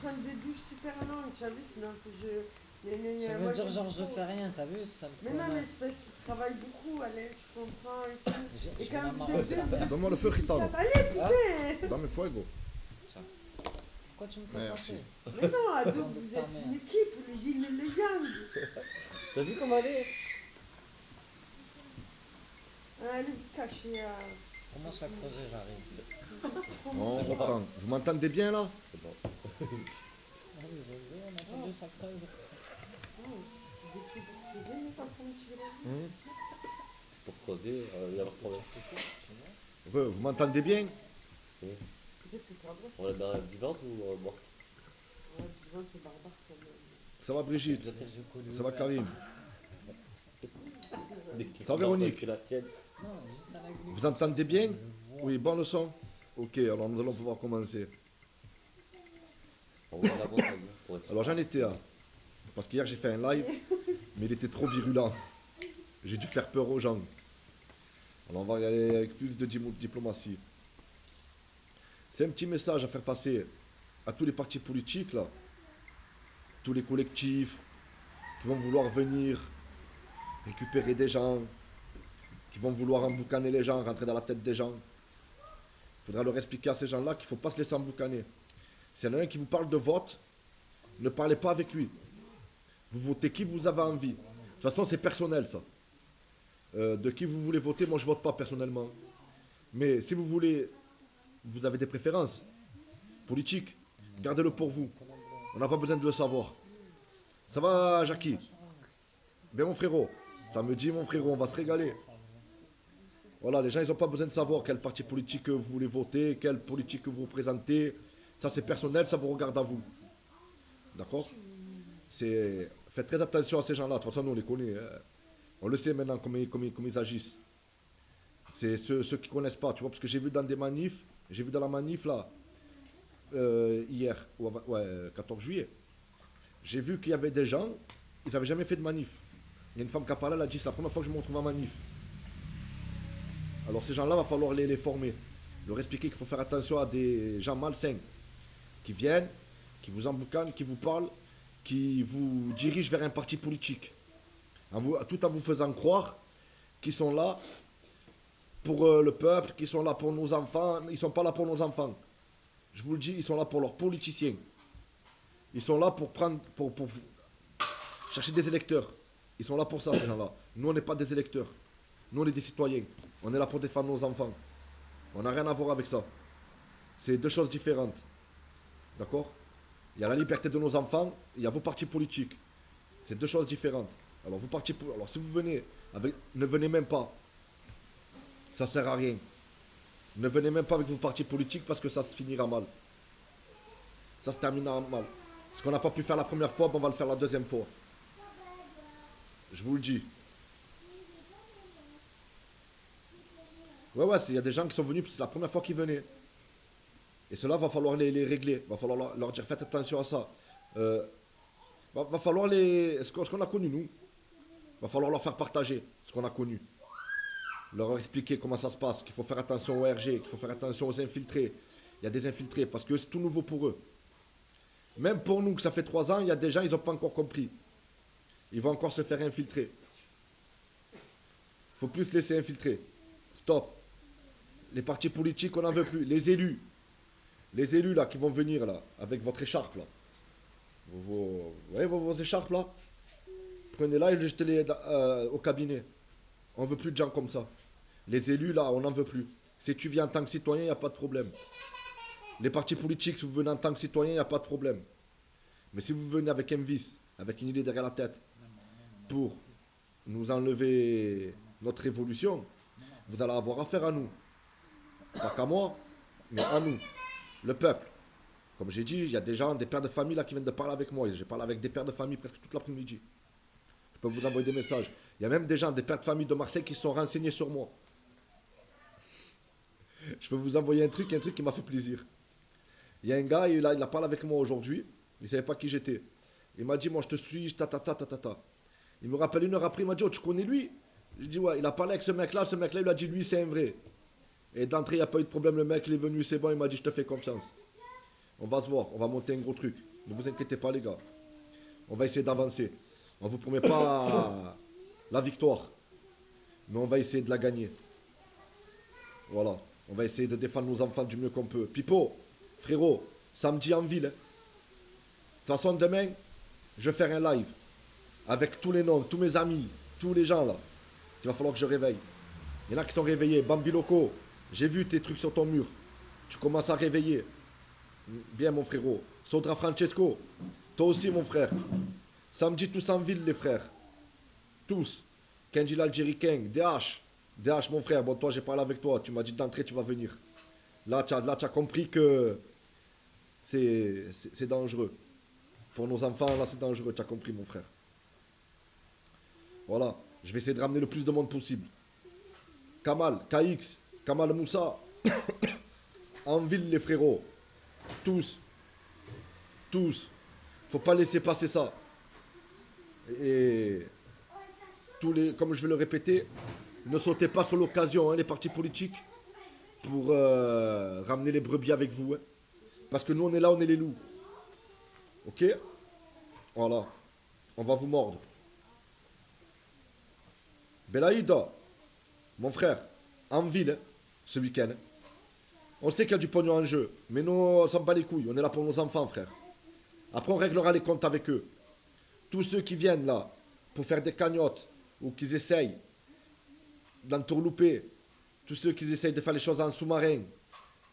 prendre des douches super longues, tu as vu, sinon que Ça veut dire genre je fais rien, t'as vu ça me Mais non, mais c'est parce qu'il travaille beaucoup, allez, tu comprends et tout. Et quand vous êtes deux, vous êtes Donne-moi le feu, Gitano. Allez, putain. Dame fuego. Pourquoi tu me fais Merci. passer? Mais non, à deux, vous êtes une équipe, le yin et le yang. T'as vu comment elle est? Allez vous cacher à... Commence à creuser, j'arrive. On reprend. Vous m'entendez bien là? C'est bon. Ah oui, j'ai vu, on a entendu ça creuse. Pour creuser, il y a pas de problème. Vous m'entendez bien? Oui. Peut-être que tu vas On est dans la vivante ou morte? Ouais, vivante, c'est barbare quand même. Ça va Brigitte? Ça va Karine? Ça va Non, Véronique? que la tienne. Non, juste avec lui. Vous entendez bien? Oui, bon le son? Ok, alors nous allons pouvoir commencer. On va en avant, pour être sûr. Alors j'en étais à... Parce qu'hier j'ai fait un live, mais il était trop virulent. J'ai dû faire peur aux gens. Alors on va y aller avec plus de diplomatie. C'est un petit message à faire passer à tous les partis politiques là, tous les collectifs qui vont vouloir venir récupérer des gens, qui vont vouloir emboucaner les gens, rentrer dans la tête des gens. Il faudra leur expliquer à ces gens-là qu'il ne faut pas se laisser emboucaner. S'il y en a un qui vous parle de vote, ne parlez pas avec lui. Vous votez qui vous avez envie. De toute façon, c'est personnel ça. De qui vous voulez voter, moi je vote pas personnellement. Mais si vous voulez, vous avez des préférences politiques, gardez-le pour vous. On n'a pas besoin de le savoir. Ça va, Jackie? Bien mon frérot. Samedi, mon frérot, on va se régaler. Voilà, les gens, ils n'ont pas besoin de savoir quel parti politique vous voulez voter, quelle politique vous représentez. Ça, c'est personnel, ça vous regarde à vous. D'accord? Faites très attention à ces gens-là. De toute façon, nous, on les connaît. Hein. On le sait maintenant comment ils agissent. C'est ceux qui ne connaissent pas, tu vois, parce que j'ai vu dans des manifs, j'ai vu dans la manif, là, hier, 14 juillet, j'ai vu qu'il y avait des gens, ils n'avaient jamais fait de manif. Il y a une femme qui a parlé, elle a dit, c'est la première fois que je me retrouve en manif. Alors ces gens-là, il va falloir les former, leur expliquer qu'il faut faire attention à des gens malsains, qui viennent, qui vous emboucanent, qui vous parlent, qui vous dirigent vers un parti politique, tout en vous faisant croire qu'ils sont là pour le peuple, qu'ils sont là pour nos enfants. Ils ne sont pas là pour nos enfants. Je vous le dis, ils sont là pour leurs politiciens. Ils sont là pour chercher des électeurs. Ils sont là pour ça, ces gens-là. Nous, on n'est pas des électeurs. Nous, on est des citoyens. On est là pour défendre nos enfants. On n'a rien à voir avec ça. C'est deux choses différentes. D'accord? Il y a la liberté de nos enfants, il y a vos partis politiques. C'est deux choses différentes. Alors, alors si vous venez ne venez même pas. Ça sert à rien. Ne venez même pas avec vos partis politiques parce que ça se finira mal. Ça se terminera mal. Ce qu'on n'a pas pu faire la première fois, on va le faire la deuxième fois. Je vous le dis. Ouais, il y a des gens qui sont venus, c'est la première fois qu'ils venaient. Et cela, va falloir les régler. Va falloir leur dire, faites attention à ça. Va falloir ce qu'on a connu, nous. Va falloir leur faire partager ce qu'on a connu. Leur expliquer comment ça se passe, qu'il faut faire attention aux RG, qu'il faut faire attention aux infiltrés. Il y a des infiltrés, parce que c'est tout nouveau pour eux. Même pour nous, que ça fait 3 ans, il y a des gens, ils n'ont pas encore compris. Ils vont encore se faire infiltrer. Il ne faut plus se laisser infiltrer. Stop. Les partis politiques, on n'en veut plus. Les élus là, qui vont venir là, avec votre écharpe là. Vos écharpes là. Prenez-la et jetez-les au cabinet. On ne veut plus de gens comme ça. Les élus là, on n'en veut plus. Si tu viens en tant que citoyen, il n'y a pas de problème. Les partis politiques, si vous venez en tant que citoyen, il n'y a pas de problème. Mais si vous venez avec un vice, avec une idée derrière la tête, pour nous enlever notre révolution, vous allez avoir affaire à nous. Pas qu'à moi, mais à nous. Le peuple. Comme j'ai dit, il y a des gens, des pères de famille là qui viennent de parler avec moi. J'ai parlé avec des pères de famille presque toute l'après-midi. Je peux vous envoyer des messages. Il y a même des gens, des pères de famille de Marseille qui se sont renseignés sur moi. Je peux vous envoyer un truc qui m'a fait plaisir. Il y a un gars, il a parlé avec moi aujourd'hui. Il ne savait pas qui j'étais. Il m'a dit, moi je te suis, ta. Il me rappelle 1 heure après, il m'a dit, oh tu connais lui? Je dis, ouais, il a parlé avec ce mec-là il lui a dit, lui c'est un vrai. Et d'entrée, il n'y a pas eu de problème, le mec il est venu, c'est bon, il m'a dit, je te fais confiance. On va se voir, on va monter un gros truc. Ne vous inquiétez pas les gars. On va essayer d'avancer. On vous promet pas la victoire. Mais on va essayer de la gagner. Voilà. On va essayer de défendre nos enfants du mieux qu'on peut. Pipo, frérot, samedi en ville. De toute façon, demain, je vais faire un live. Avec tous les noms, tous mes amis, tous les gens là. Il va falloir que je réveille. Il y en a qui sont réveillés. Bambi Loco, j'ai vu tes trucs sur ton mur. Tu commences à réveiller. Bien mon frérot. Sodra Francesco, toi aussi mon frère. Samedi tous en ville les frères. Tous. Kenji l'Algérie King, DH. DH mon frère, bon toi j'ai parlé avec toi. Tu m'as dit d'entrer, tu vas venir. Là tu as compris que c'est dangereux. Pour nos enfants là c'est dangereux, tu as compris mon frère. Voilà. Je vais essayer de ramener le plus de monde possible. Kamal, KX, Kamal Moussa. En ville les frérots. Tous. Tous. Faut pas laisser passer ça. Et comme je vais le répéter, ne sautez pas sur l'occasion, hein, les partis politiques, pour ramener les brebis avec vous. Hein. Parce que nous on est là, on est les loups. Ok? Voilà. On va vous mordre. Belaïda, mon frère, en ville, hein, ce week-end. Hein. On sait qu'il y a du pognon en jeu, mais nous, on s'en bat les couilles. On est là pour nos enfants, frère. Après, on réglera les comptes avec eux. Tous ceux qui viennent là pour faire des cagnottes ou qui essayent d'entourlouper, tous ceux qui essayent de faire les choses en sous-marin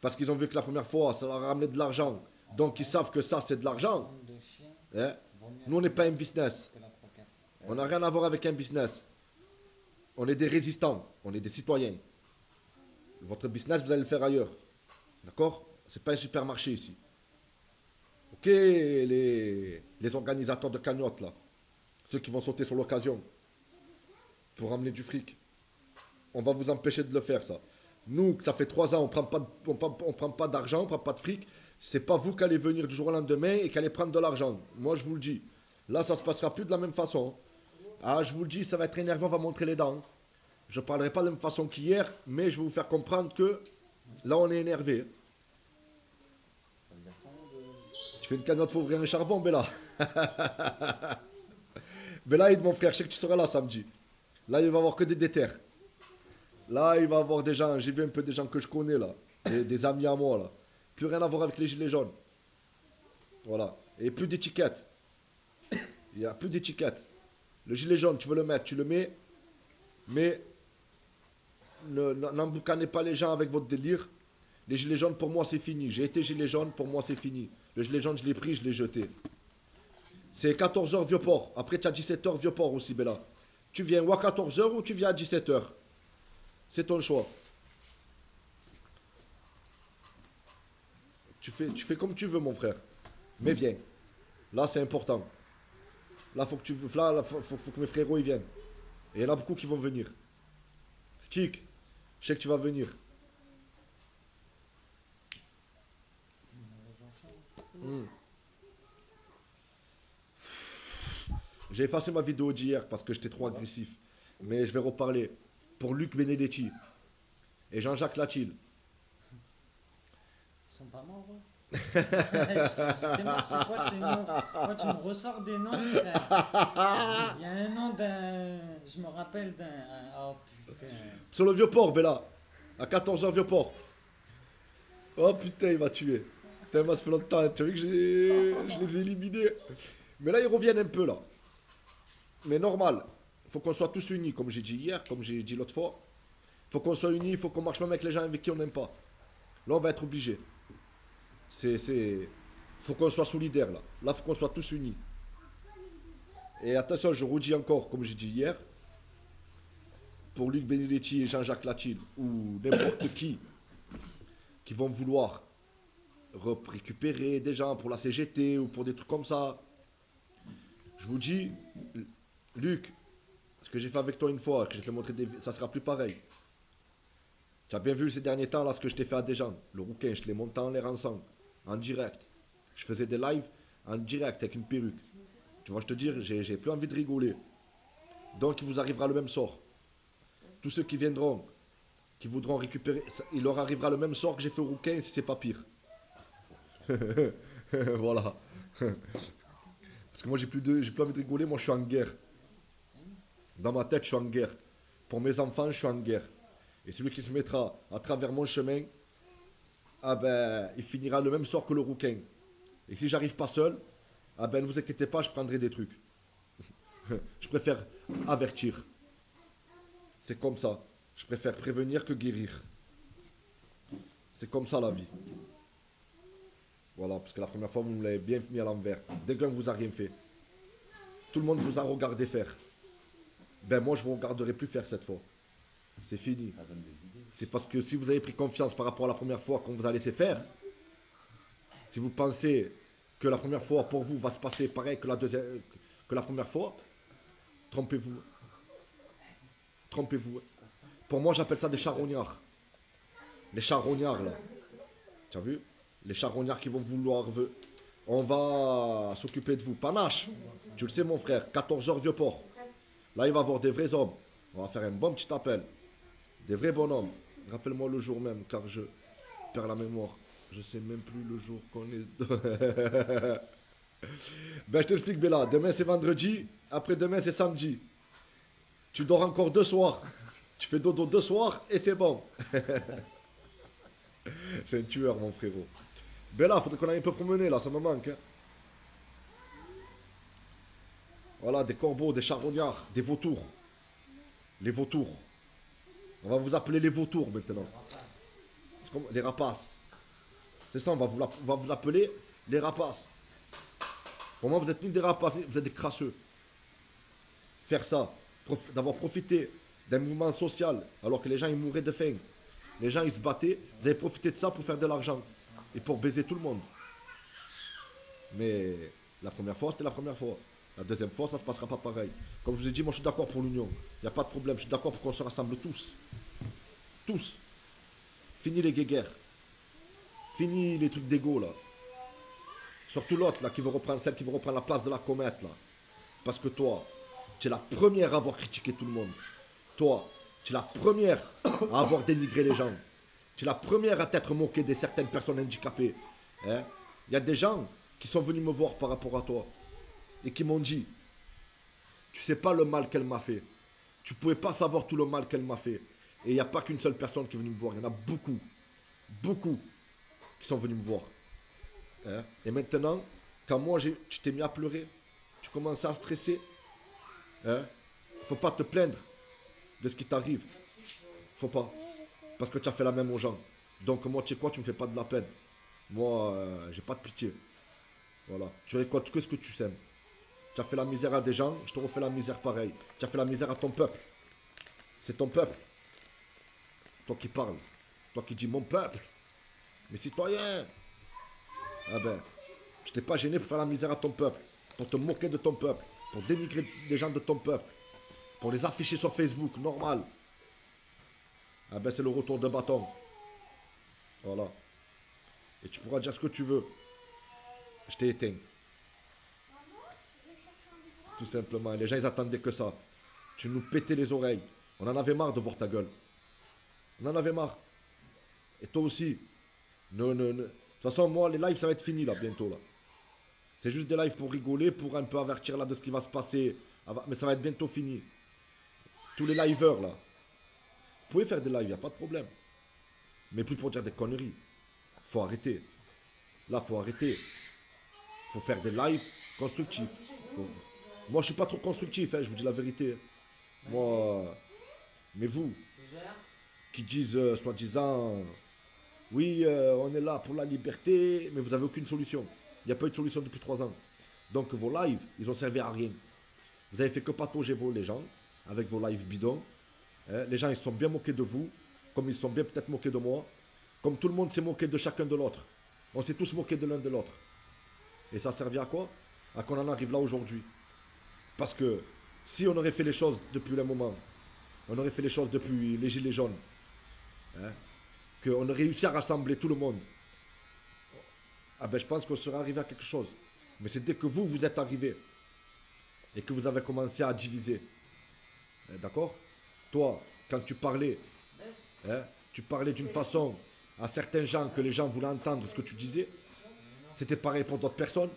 parce qu'ils ont vu que la première fois, ça leur a ramené de l'argent. Donc, ils savent que ça, c'est de l'argent. Hein? Nous, on n'est pas un business. On n'a rien à voir avec un business. On est des résistants. On est des citoyens. Votre business, vous allez le faire ailleurs. D'accord? C'est pas un supermarché ici. Ok, les organisateurs de cagnottes là, ceux qui vont sauter sur l'occasion pour ramener du fric, on va vous empêcher de le faire ça. Nous, ça fait 3 ans, on prend pas d'argent, on prend pas de fric. C'est pas vous qui allez venir du jour au lendemain et qui allez prendre de l'argent. Moi, je vous le dis. Là, ça se passera plus de la même façon. Ah, je vous le dis, ça va être énervant, on va montrer les dents. Je parlerai pas de la même façon qu'hier, mais je vais vous faire comprendre que là, on est énervé. Tu fais une cagnotte pour ouvrir un charbon, Bella. Belaïd, mon frère, je sais que tu seras là samedi. Là, il va y avoir que des déterres. Là, il va y avoir des gens, j'ai vu un peu des gens que je connais là. Des amis à moi là. Plus rien à voir avec les gilets jaunes. Voilà. Et plus d'étiquettes. Il n'y a plus d'étiquettes. Le gilet jaune, tu veux le mettre, tu le mets. Mais n'emboucanez pas les gens avec votre délire. Les gilets jaunes, pour moi, c'est fini. J'ai été gilet jaune, pour moi, c'est fini. Le gilet jaune, je l'ai pris, je l'ai jeté. C'est 14h Vieux-Port. Après, tu as 17h Vieux-Port aussi, Bella. Tu viens ou à 14h ou tu viens à 17h. C'est ton choix. Tu fais comme tu veux, mon frère. Mais viens. Là, c'est important. Là, faut que mes frérots ils viennent. Et il y en a beaucoup qui vont venir. Stick, je sais que tu vas venir. J'ai effacé ma vidéo d'hier parce que j'étais trop agressif. Mais je vais reparler. Pour Luc Benedetti et Jean-Jacques Latil. Ils sont pas morts, eux. C'est quoi ces noms? Moi, tu me ressors des noms, frère. Il y a un nom d'un. Je me rappelle d'un. Oh putain. Sur le Vieux-Port, Bella. À 14h Vieux-Port. Oh putain, il m'a tué. Putain, moi, ça fait longtemps. Tu as vu que je les ai éliminés. Mais là, ils reviennent un peu, là. Mais normal. Il faut qu'on soit tous unis, comme j'ai dit hier, comme j'ai dit l'autre fois. Il faut qu'on soit unis, il faut qu'on marche même avec les gens avec qui on n'aime pas. Là, on va être obligé. Faut qu'on soit solidaires, là. Là, il faut qu'on soit tous unis. Et attention, je redis encore, comme j'ai dit hier, pour Luc Benedetti et Jean-Jacques Latil, ou n'importe qui vont vouloir récupérer des gens pour la CGT ou pour des trucs comme ça. Je vous dis, Luc, ce que j'ai fait avec toi une fois, que j'ai fait montrer ça sera plus pareil. Tu as bien vu ces derniers temps là ce que je t'ai fait à des gens. Le rouquin, je te l'ai monté en l'air ensemble, en direct. Je faisais des lives en direct avec une perruque. Tu vois, je te dire, j'ai plus envie de rigoler. Donc il vous arrivera le même sort. Tous ceux qui viendront, qui voudront récupérer, il leur arrivera le même sort que j'ai fait au rouquin si c'est pas pire. Voilà. Parce que moi, j'ai plus envie de rigoler, moi, je suis en guerre. Dans ma tête, je suis en guerre. Pour mes enfants, je suis en guerre. Et celui qui se mettra à travers mon chemin, ah ben, il finira le même sort que le rouquin. Et si j'arrive pas seul, ah ben, ne vous inquiétez pas, je prendrai des trucs. Je préfère avertir. C'est comme ça. Je préfère prévenir que guérir. C'est comme ça la vie. Voilà, parce que la première fois, vous me l'avez bien mis à l'envers. Dès qu'un vous a rien fait. Tout le monde vous a regardé faire. Ben moi, je vous regarderai plus faire cette fois. C'est fini. Ça donne des idées. C'est parce que si vous avez pris confiance par rapport à la première fois qu'on vous a laissé faire, si vous pensez que la première fois pour vous va se passer pareil que que la première fois, trompez-vous. Trompez-vous. Pour moi, j'appelle ça des charognards. Les charognards, là. Tu as vu? Les charognards qui vont vouloir. On va s'occuper de vous. Panache, tu le sais, mon frère, 14h vieux port. Là, il va y avoir des vrais hommes. On va faire un bon petit appel. Des vrais bonhommes. Rappelle-moi le jour même, car je perds la mémoire. Je sais même plus le jour qu'on est. Ben, je t'explique, Bella. Demain, c'est vendredi. Après-demain, c'est samedi. Tu dors encore 2 soirs. Tu fais dodo 2 soirs et c'est bon. C'est un tueur, mon frérot. Bella, faudrait qu'on aille un peu promener là, ça me manque. Hein. Voilà, des corbeaux, des charognards, des vautours. Les vautours. On va vous appeler les vautours maintenant. C'est comme les rapaces. C'est ça, on va vous l'appeler les rapaces. Pour moi, vous êtes ni des rapaces, vous êtes des crasseux. Faire ça, d'avoir profité d'un mouvement social, alors que les gens ils mouraient de faim. Les gens ils se battaient, vous avez profité de ça pour faire de l'argent. Et pour baiser tout le monde. Mais la première fois, c'était la première fois. La deuxième fois, ça ne se passera pas pareil. Comme je vous ai dit, moi je suis d'accord pour l'union. Il n'y a pas de problème, je suis d'accord pour qu'on se rassemble tous. Tous. Fini les guéguerres. Fini les trucs d'égo là. Surtout l'autre là, celle qui veut reprendre la place de la comète là. Parce que toi, tu es la première à avoir critiqué tout le monde. Toi, tu es la première à avoir dénigré les gens. Tu es la première à t'être moquée de certaines personnes handicapées. Hein? Il y a des gens qui sont venus me voir par rapport à toi et qui m'ont dit, tu sais pas le mal qu'elle m'a fait. Tu pouvais pas savoir tout le mal qu'elle m'a fait. Et il n'y a pas qu'une seule personne qui est venue me voir. Il y en a beaucoup, beaucoup qui sont venus me voir. Hein? Et maintenant, quand moi tu t'es mis à pleurer, tu commençais à stresser. Hein? Faut pas te plaindre de ce qui t'arrive. Faut pas. Parce que tu as fait la même aux gens. Donc moi, tu sais quoi, tu me fais pas de la peine. Moi, j'ai pas de pitié. Voilà. Tu récoltes que ce que tu sèmes. Tu as fait la misère à des gens, je te refais la misère pareil. Tu as fait la misère à ton peuple. C'est ton peuple. Toi qui parles. Toi qui dis mon peuple. Mes citoyens. Ah ben, tu t'es pas gêné pour faire la misère à ton peuple. Pour te moquer de ton peuple. Pour dénigrer les gens de ton peuple. Pour les afficher sur Facebook, normal. Ah ben c'est le retour de bâton. Voilà. Et tu pourras dire ce que tu veux. Je t'ai éteint. Tout simplement. Les gens ils attendaient que ça. Tu nous pétais les oreilles. On en avait marre de voir ta gueule. On en avait marre. Et toi aussi. De toute façon, moi, les lives, ça va être fini là, bientôt là. C'est juste des lives pour rigoler, pour un peu avertir là de ce qui va se passer. Mais ça va être bientôt fini. Tous les liveurs là. Vous pouvez faire des lives, il n'y a pas de problème. Mais plus pour dire des conneries. Faut arrêter. Là, faut arrêter. Faut faire des lives constructifs. Moi, je suis pas trop constructif, hein, je vous dis la vérité. Moi, mais vous, qui disent, soi-disant, oui, on est là pour la liberté, mais vous n'avez aucune solution. Il n'y a pas eu de solution depuis 3 ans. Donc vos lives, ils ont servi à rien. Vous avez fait que patauger les gens, avec vos lives bidons. Hein, les gens, ils se sont bien moqués de vous, comme ils se sont bien peut-être moqués de moi, comme tout le monde s'est moqué de chacun de l'autre. On s'est tous moqués de l'un de l'autre. Et ça a servi à quoi? À qu'on en arrive là aujourd'hui. Parce que si on aurait fait les choses depuis le moment, on aurait fait les choses depuis les gilets jaunes, hein, qu'on aurait réussi à rassembler tout le monde, ah ben je pense qu'on serait arrivé à quelque chose. Mais c'est dès que vous êtes arrivé et que vous avez commencé à diviser. D'accord? Toi, quand tu parlais, hein, tu parlais d'une façon à certains gens que les gens voulaient entendre ce que tu disais. c'était pareil pour d'autres personnes.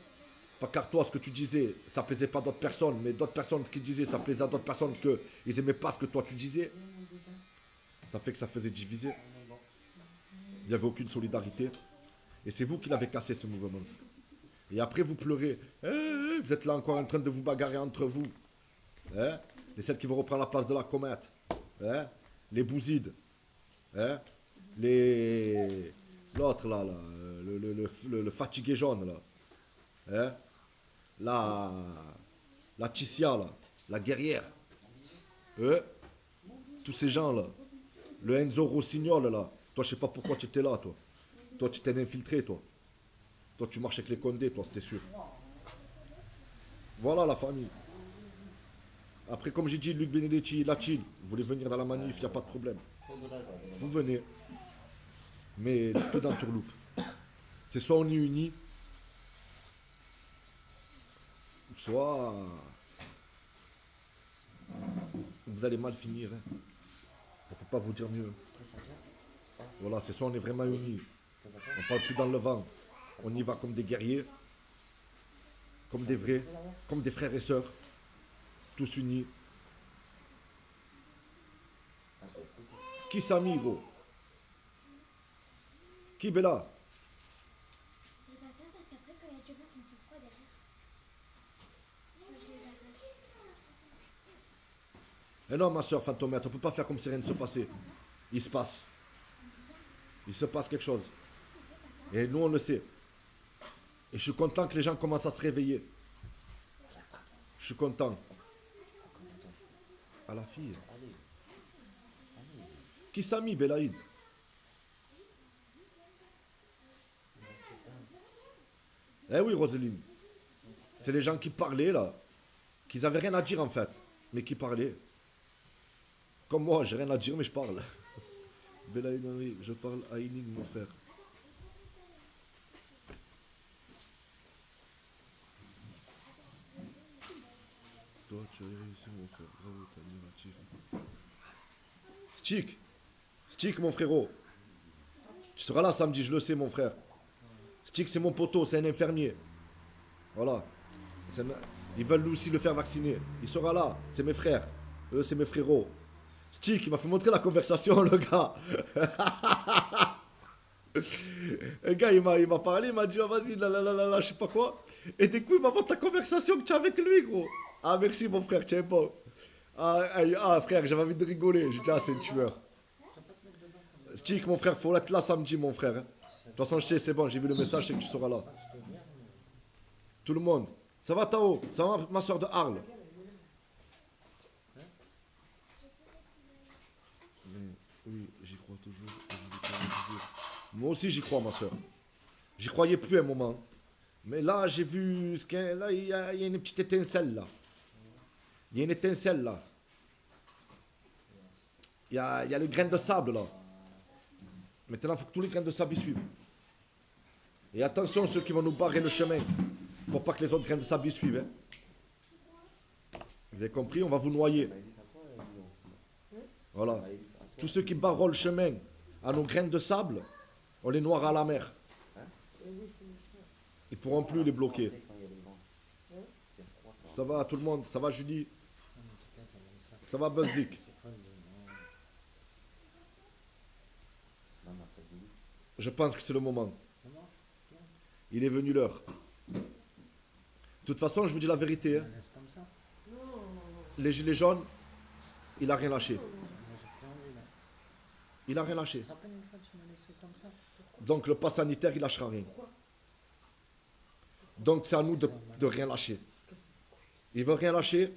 Pas car toi, ce que tu disais, ça plaisait pas à d'autres personnes, mais d'autres personnes, ce qu'ils disaient, ça plaisait à d'autres personnes qu'ils aimaient pas ce que toi tu disais. Ça fait que ça faisait diviser. Il n'y avait aucune solidarité. Et c'est vous qui l'avez cassé, ce mouvement. Et après, vous pleurez. Vous êtes là encore en train de vous bagarrer entre vous. Hein? Les celles qui vont reprendre la place de la comète. Hein? Les bousides. Hein? L'autre là, le fatigué jaune là. Hein? La Tissia là. La guerrière. Hein? Tous ces gens là. Le Enzo Rossignol là. Toi, je sais pas pourquoi tu étais là, toi. Toi, tu t'es infiltré, toi. Toi, tu marches avec les Condés, toi, c'était sûr. Voilà la famille. Après, comme j'ai dit, Luc Benedetti, la chill. Vous voulez venir dans la manif, il n'y a pas de problème. Vous venez. Mais peu d'entourloupe. C'est soit on est unis, soit vous allez mal finir. Hein. On ne peut pas vous dire mieux. Voilà, c'est soit on est vraiment unis. On ne parle plus dans le vent. On y va comme des guerriers, comme des vrais, comme des frères et sœurs, tous unis. Qui Samy, gros? Qui Bella? Je vais pas faire parce qu'après, quand il y a du vent, ça me fait froid derrière. Moi, je les arrache. Eh non, ma soeur Fantomette, on ne peut pas faire comme si rien ne se passait. Il se passe. Il se passe quelque chose. Et nous, on le sait. Et je suis content que les gens commencent à se réveiller. Je suis content. À la fille. Qui s'est mis, Belaïd? Eh oui, Roselyne. C'est les gens qui parlaient, là. Qui n'avaient rien à dire, en fait. Mais qui parlaient. Comme moi, j'ai rien à dire, mais je parle. Belaïd, oui, je parle à Inig, mon frère. Toi, tu as réussi, mon frère. Bravo, t'es admiratif. Stick, mon frérot. Tu seras là samedi, je le sais, mon frère. Stick, c'est mon poteau, c'est un infirmier. Voilà. Ils veulent lui aussi le faire vacciner. Il sera là, c'est mes frères. Eux, c'est mes frérots. Stick, il m'a fait montrer la conversation, le gars. Le gars, il m'a parlé, il m'a dit, oh, vas-y, là, je sais pas quoi. Et du coup, il m'a montré ta conversation que tu as avec lui, gros. Ah, merci, mon frère, tiens pas. Ah, frère, j'avais envie de rigoler. J'ai dit, ah, c'est un tueur. Stick, mon frère, faut être là samedi, mon frère. De toute façon, je sais, c'est bon, j'ai vu le message, je sais que tu seras là. Tout le monde. Ça va, Tao? Ça va, ma soeur de Arles? Oui, j'y crois toujours. Moi aussi, j'y crois, ma soeur. J'y croyais plus à un moment. Mais là, j'ai vu. Là, il y a une petite étincelle, là. Il y a une étincelle, là. Il y a le grain de sable, là. Maintenant, il faut que tous les grains de sable y suivent. Et attention, ceux qui vont nous barrer le chemin. Pour pas que les autres grains de sable y suivent. Hein. Vous avez compris? On va vous noyer. Voilà. Tous ceux qui barrent le chemin à nos graines de sable, on les noiera à la mer. Ils ne pourront plus les bloquer. Ça va tout le monde? Ça va Julie? Ça va Buzzik? Je pense que c'est le moment. Il est venu l'heure. De toute façon, je vous dis la vérité. Hein. Les gilets jaunes, il a rien lâché. Il a rien lâché. Donc le pass sanitaire, il lâchera rien. Donc c'est à nous de rien lâcher. Il veut rien lâcher,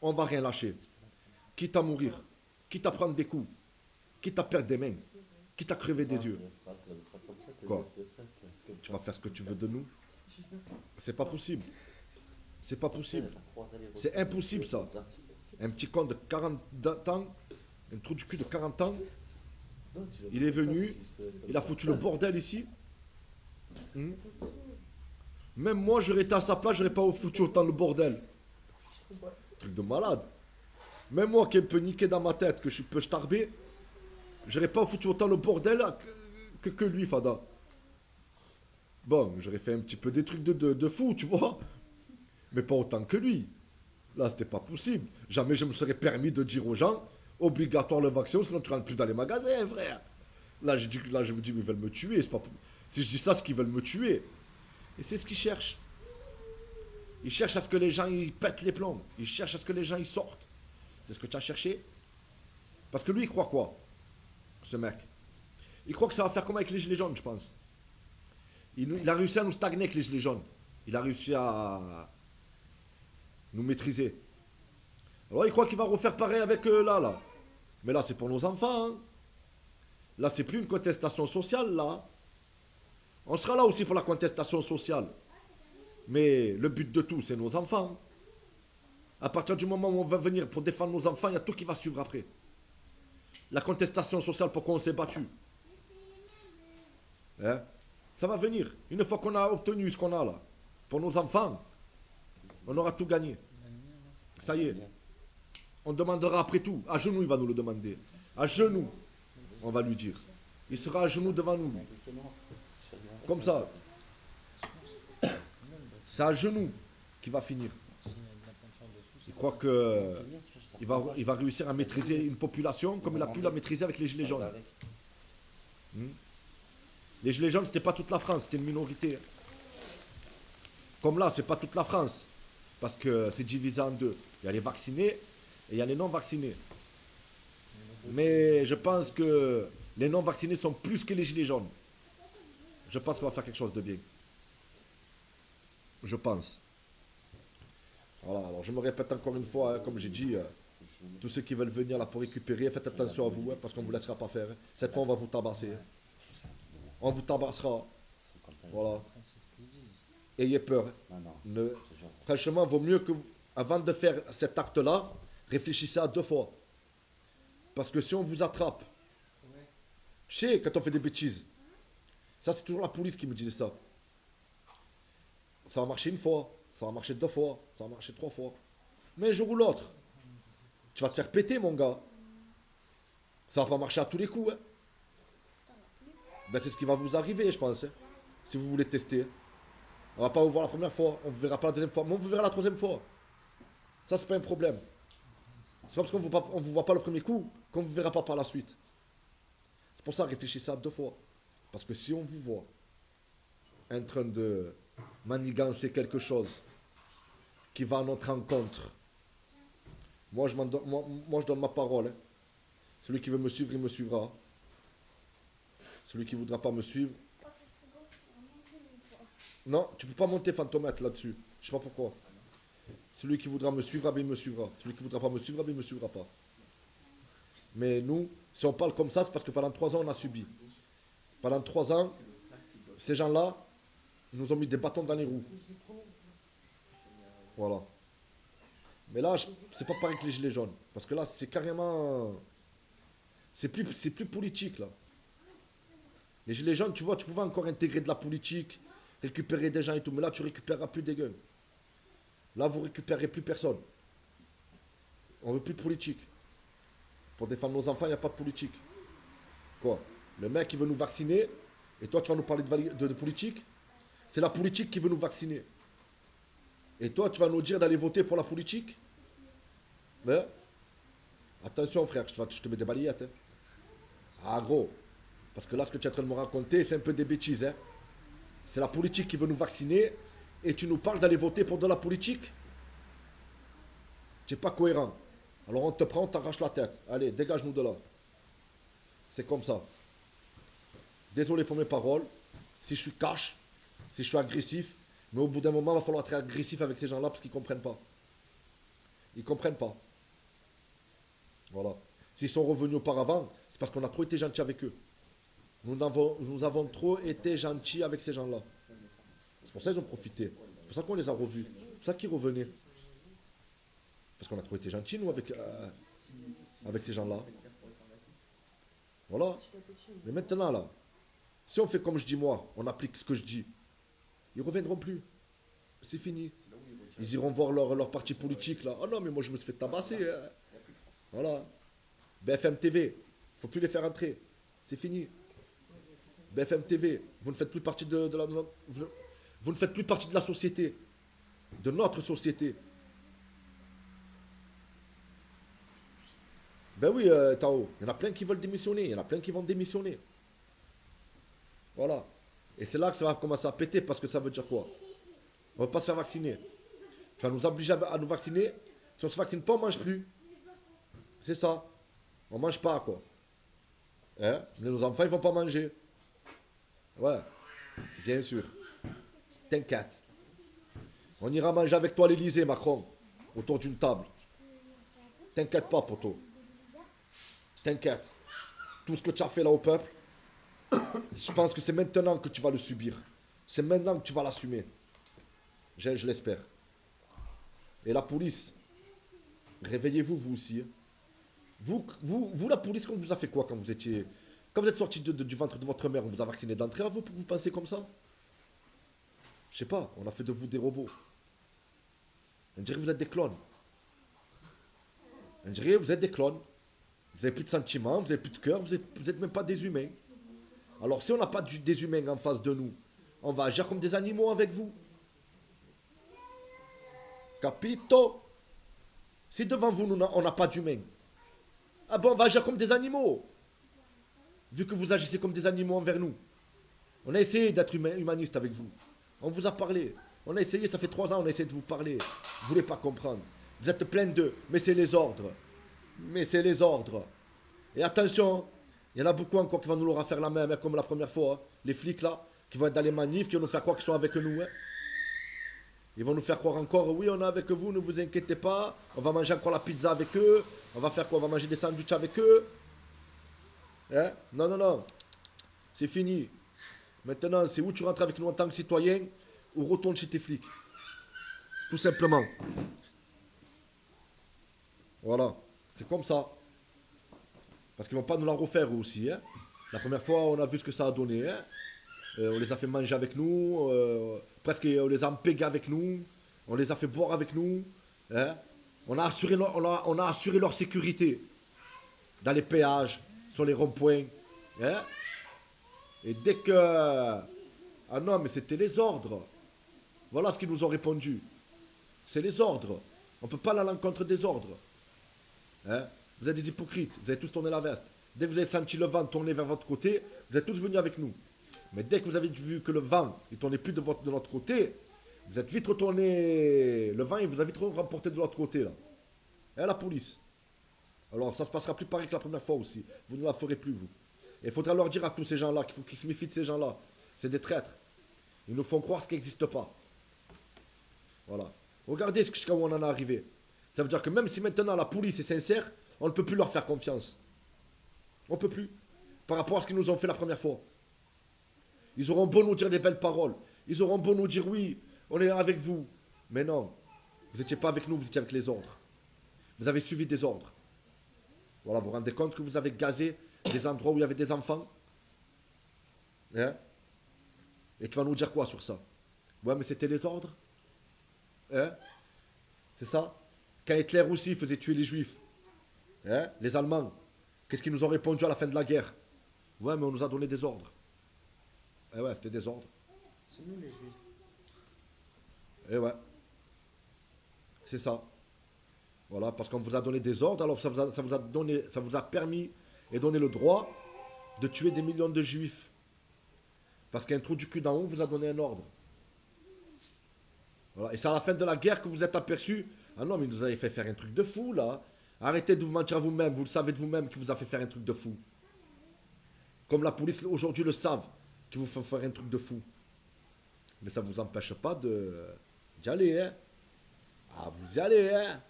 on va rien lâcher. Quitte à mourir, quitte à prendre des coups, quitte à perdre des mains, quitte à crever des yeux. Quoi? Tu vas faire ce que tu veux de nous? C'est pas possible. C'est pas possible. C'est impossible ça. Un petit con de 40 ans, un trou du cul de 40 ans, il est venu, il a foutu le bordel ici. Même moi, j'aurais été à sa place, j'aurais pas foutu autant le bordel. Truc de malade. Même moi qui est un peu niqué dans ma tête, que je suis peu starbé, j'aurais pas foutu autant le bordel que lui, Fada. Bon, j'aurais fait un petit peu des trucs de fou, tu vois. Mais pas autant que lui. Là, c'était pas possible. Jamais je me serais permis de dire aux gens, obligatoire le vaccin, sinon tu rentres plus dans les magasins, frère. Là, je me dis, mais ils veulent me tuer. C'est pas... Si je dis ça, c'est qu'ils veulent me tuer. Et c'est ce qu'ils cherchent. Ils cherchent à ce que les gens ils pètent les plombs. Ils cherchent à ce que les gens ils sortent. C'est ce que tu as cherché. Parce que lui, il croit quoi, ce mec? Il croit que ça va faire comme avec les gilets jaunes, je pense. Il a réussi à nous stagner avec les gilets jaunes. Il a réussi à nous maîtriser. Alors il croit qu'il va refaire pareil avec là. Mais là, c'est pour nos enfants. Hein. Là, c'est plus une contestation sociale, là. On sera là aussi pour la contestation sociale. Mais le but de tout, c'est nos enfants. À partir du moment où on va venir pour défendre nos enfants, il y a tout qui va suivre après. La contestation sociale, pourquoi on s'est battu. Hein? Ça va venir. Une fois qu'on a obtenu ce qu'on a là, pour nos enfants, on aura tout gagné. Ça y est. On demandera après tout. À genoux, il va nous le demander. À genoux, on va lui dire. Il sera à genoux devant nous. Comme ça. C'est à genoux qu'il va finir. Il croit que il va réussir à maîtriser une population comme il a pu la maîtriser avec les gilets jaunes. Les gilets jaunes, c'était pas toute la France, c'était une minorité. Comme là, c'est pas toute la France. Parce que c'est divisé en deux. Il y a les vaccinés et il y a les non vaccinés. Mais je pense que les non vaccinés sont plus que les gilets jaunes. Je pense qu'on va faire quelque chose de bien. Je pense. Voilà, alors je me répète encore une fois, hein, comme j'ai dit, tous ceux qui veulent venir là pour récupérer, faites attention à vous, hein, parce qu'on ne vous laissera pas faire. Hein. Cette fois, on va vous tabasser. Hein. On vous tabassera. Voilà. Ayez peur. Hein. Franchement, vaut mieux que, avant de faire cet acte-là, réfléchissez à 2 fois. Parce que si on vous attrape, tu sais, quand on fait des bêtises, ça c'est toujours la police qui me disait ça. Ça va marcher une fois, ça va marcher 2 fois, ça va marcher 3 fois. Mais un jour ou l'autre, tu vas te faire péter, mon gars. Ça va pas marcher à tous les coups. Hein. Ben, c'est ce qui va vous arriver, je pense. Hein, si vous voulez tester. On va pas vous voir la première fois, on vous verra pas la deuxième fois, mais on vous verra la 3e fois. Ça, c'est pas un problème. C'est pas parce qu'on vous voit pas le premier coup qu'on vous verra pas par la suite. C'est pour ça, réfléchissez à 2 fois. Parce que si on vous voit en train de manigancer quelque chose qui va à notre encontre, moi je donne ma parole. Hein. Celui qui veut me suivre, il me suivra. Celui qui ne voudra pas me suivre. Non, tu peux pas monter fantomètre là-dessus. Je sais pas pourquoi. Celui qui voudra me suivre, il me suivra. Celui qui voudra pas me suivre, il me suivra pas. Mais nous, si on parle comme ça, c'est parce que pendant 3 ans, on a subi. Pendant 3 ans, ces gens-là nous ont mis des bâtons dans les roues. Voilà. Mais là, c'est pas pareil que les gilets jaunes. Parce que là, c'est carrément... C'est plus politique, là. Les gilets jaunes, tu vois, tu pouvais encore intégrer de la politique, récupérer des gens et tout. Mais là, tu récupéreras plus des guns. Là, vous récupérez plus personne. On veut plus de politique. Pour défendre nos enfants, il n'y a pas de politique. Quoi? Le mec qui veut nous vacciner, et toi, tu vas nous parler de politique? C'est la politique qui veut nous vacciner. Et toi, tu vas nous dire d'aller voter pour la politique? Mais, attention, frère, je te mets des balayettes. Hein. Ah, gros. Parce que là, ce que tu es en train de me raconter, c'est un peu des bêtises. Hein. C'est la politique qui veut nous vacciner, et tu nous parles d'aller voter pour de la politique? Tu n'es pas cohérent. Alors on te prend, on t'arrache la tête. Allez, dégage-nous de là. C'est comme ça. Désolé pour mes paroles. Si je suis cash, si je suis agressif, mais au bout d'un moment, il va falloir être agressif avec ces gens-là parce qu'ils ne comprennent pas. Ils ne comprennent pas. Voilà. S'ils sont revenus auparavant, c'est parce qu'on a trop été gentils avec eux. Nous avons trop été gentils avec ces gens-là. C'est pour ça qu'ils ont profité. C'est pour ça qu'on les a revus. C'est pour ça qu'ils revenaient. Parce qu'on a trop été gentils, nous, avec ces gens-là. Voilà. Mais maintenant, là, si on fait comme je dis moi, on applique ce que je dis, ils ne reviendront plus. C'est fini. Ils iront voir leur parti politique, là. Oh non, mais moi, je me suis fait tabasser. Hein. Voilà. BFM TV, il ne faut plus les faire entrer. C'est fini. BFM TV, vous ne faites plus partie de la... Vous ne faites plus partie de la société. De notre société. Ben oui, Tao, il y en a plein qui veulent démissionner, il y en a plein qui vont démissionner. Voilà. Et c'est là que ça va commencer à péter, parce que ça veut dire quoi? On ne va pas se faire vacciner. Tu vas nous obliger à nous vacciner. Si on ne se vaccine pas, on ne mange plus. C'est ça. On ne mange pas, quoi. Hein? Mais nos enfants, ils vont pas manger. Ouais, bien sûr. T'inquiète. On ira manger avec toi à l'Elysée, Macron. Autour d'une table. T'inquiète pas, poteau. T'inquiète. Tout ce que tu as fait là au peuple, je pense que c'est maintenant que tu vas le subir. C'est maintenant que tu vas l'assumer. Je l'espère. Et la police, réveillez-vous, vous aussi. Vous, la police, on vous a fait quoi quand vous étiez... Quand vous êtes sorti du ventre de votre mère, on vous a vacciné d'entrée à vous pour que vous pensiez comme ça? Je sais pas, on a fait de vous des robots. On dirait que vous êtes des clones. On dirait que vous êtes des clones. Vous n'avez plus de sentiments, vous n'avez plus de cœur, vous êtes même pas des humains. Alors si on n'a pas des humains en face de nous, on va agir comme des animaux avec vous. Capito? Si devant vous, on n'a pas d'humains, ah bon, on va agir comme des animaux. Vu que vous agissez comme des animaux envers nous. On a essayé d'être humaniste avec vous. On vous a parlé. On a essayé, ça fait 3 ans, on a essayé de vous parler. Vous ne voulez pas comprendre. Vous êtes plein de... Mais c'est les ordres. Mais c'est les ordres. Et attention, il y en a beaucoup encore qui vont nous leur faire la même, hein, comme la première fois. Hein. Les flics là, qui vont être dans les manifs, qui vont nous faire croire qu'ils sont avec nous. Hein. Ils vont nous faire croire encore, oui, on est avec vous, ne vous inquiétez pas. On va manger encore la pizza avec eux. On va faire quoi? On va manger des sandwichs avec eux. Hein? Non, non, non. C'est fini. Maintenant, c'est où tu rentres avec nous en tant que citoyen ou retourne chez tes flics. Tout simplement. Voilà. C'est comme ça. Parce qu'ils vont pas nous la refaire aussi. Hein? La première fois, on a vu ce que ça a donné. Hein? On les a fait manger avec nous. Presque on les a empégués avec nous. On les a fait boire avec nous. Hein? On a assuré leur sécurité. Dans les péages, sur les ronds-points. Hein? Et dès que... Ah non, mais c'était les ordres. Voilà ce qu'ils nous ont répondu. C'est les ordres. On ne peut pas aller à l'encontre des ordres. Hein? Vous êtes des hypocrites. Vous avez tous tourné la veste. Dès que vous avez senti le vent tourner vers votre côté, vous êtes tous venus avec nous. Mais dès que vous avez vu que le vent ne tournait plus de notre côté, vous êtes vite retourné. Le vent, il vous a vite remporté de l'autre côté. Là. Et la police. Alors, ça ne se passera plus pareil que la première fois aussi. Vous ne la ferez plus, vous. Et il faudra leur dire à tous ces gens-là qu'il faut qu'ils se méfient de ces gens-là. C'est des traîtres. Ils nous font croire ce qui n'existe pas. Voilà. Regardez jusqu'à où on en est arrivé. Ça veut dire que même si maintenant la police est sincère, on ne peut plus leur faire confiance. On ne peut plus. Par rapport à ce qu'ils nous ont fait la première fois. Ils auront beau nous dire des belles paroles. Ils auront beau nous dire oui, on est avec vous. Mais non. Vous n'étiez pas avec nous, vous étiez avec les ordres. Vous avez suivi des ordres. Voilà, vous vous rendez compte que vous avez gazé des endroits où il y avait des enfants? Hein? Et tu vas nous dire quoi sur ça? Ouais, mais c'était les ordres? Hein? C'est ça? Quand Hitler aussi faisait tuer les juifs, hein? Les Allemands, qu'est-ce qu'ils nous ont répondu à la fin de la guerre? Ouais, mais on nous a donné des ordres. Eh ouais, c'était des ordres. C'est nous les juifs. Eh ouais. C'est ça. Voilà, parce qu'on vous a donné des ordres, alors ça vous a permis et donné le droit de tuer des millions de juifs. Parce qu'un trou du cul d'en haut vous a donné un ordre. Voilà. Et c'est à la fin de la guerre que vous êtes aperçu. Ah non, mais il nous avez fait faire un truc de fou là. Arrêtez de vous mentir à vous-même, vous le savez de vous-même qu'il vous a fait faire un truc de fou. Comme la police aujourd'hui le savent, qu'ils vous font faire un truc de fou. Mais ça ne vous empêche pas d'y aller, hein. Ah, vous y allez, hein.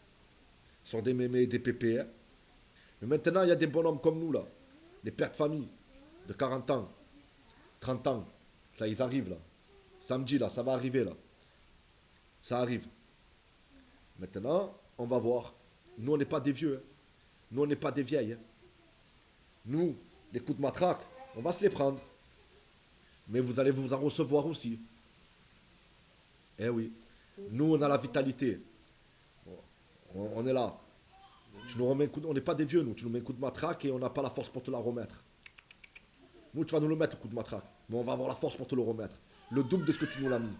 Sur des mémés et des pépés, hein. Mais maintenant, il y a des bonhommes comme nous, là. Les pères de famille, de 40 ans, 30 ans. Ça, ils arrivent, là. Samedi, là, ça va arriver, là. Ça arrive. Maintenant, on va voir. Nous, on n'est pas des vieux. Hein. Nous, on n'est pas des vieilles. Hein. Nous, les coups de matraque, on va se les prendre. Mais vous allez vous en recevoir aussi. Eh oui. Nous, on a la vitalité. On est là. Tu nous remets un coup on n'est pas des vieux, nous. Tu nous mets un coup de matraque et on n'a pas la force pour te la remettre. Nous, tu vas nous le mettre, le coup de matraque. Mais on va avoir la force pour te le remettre. Le double de ce que tu nous l'as mis.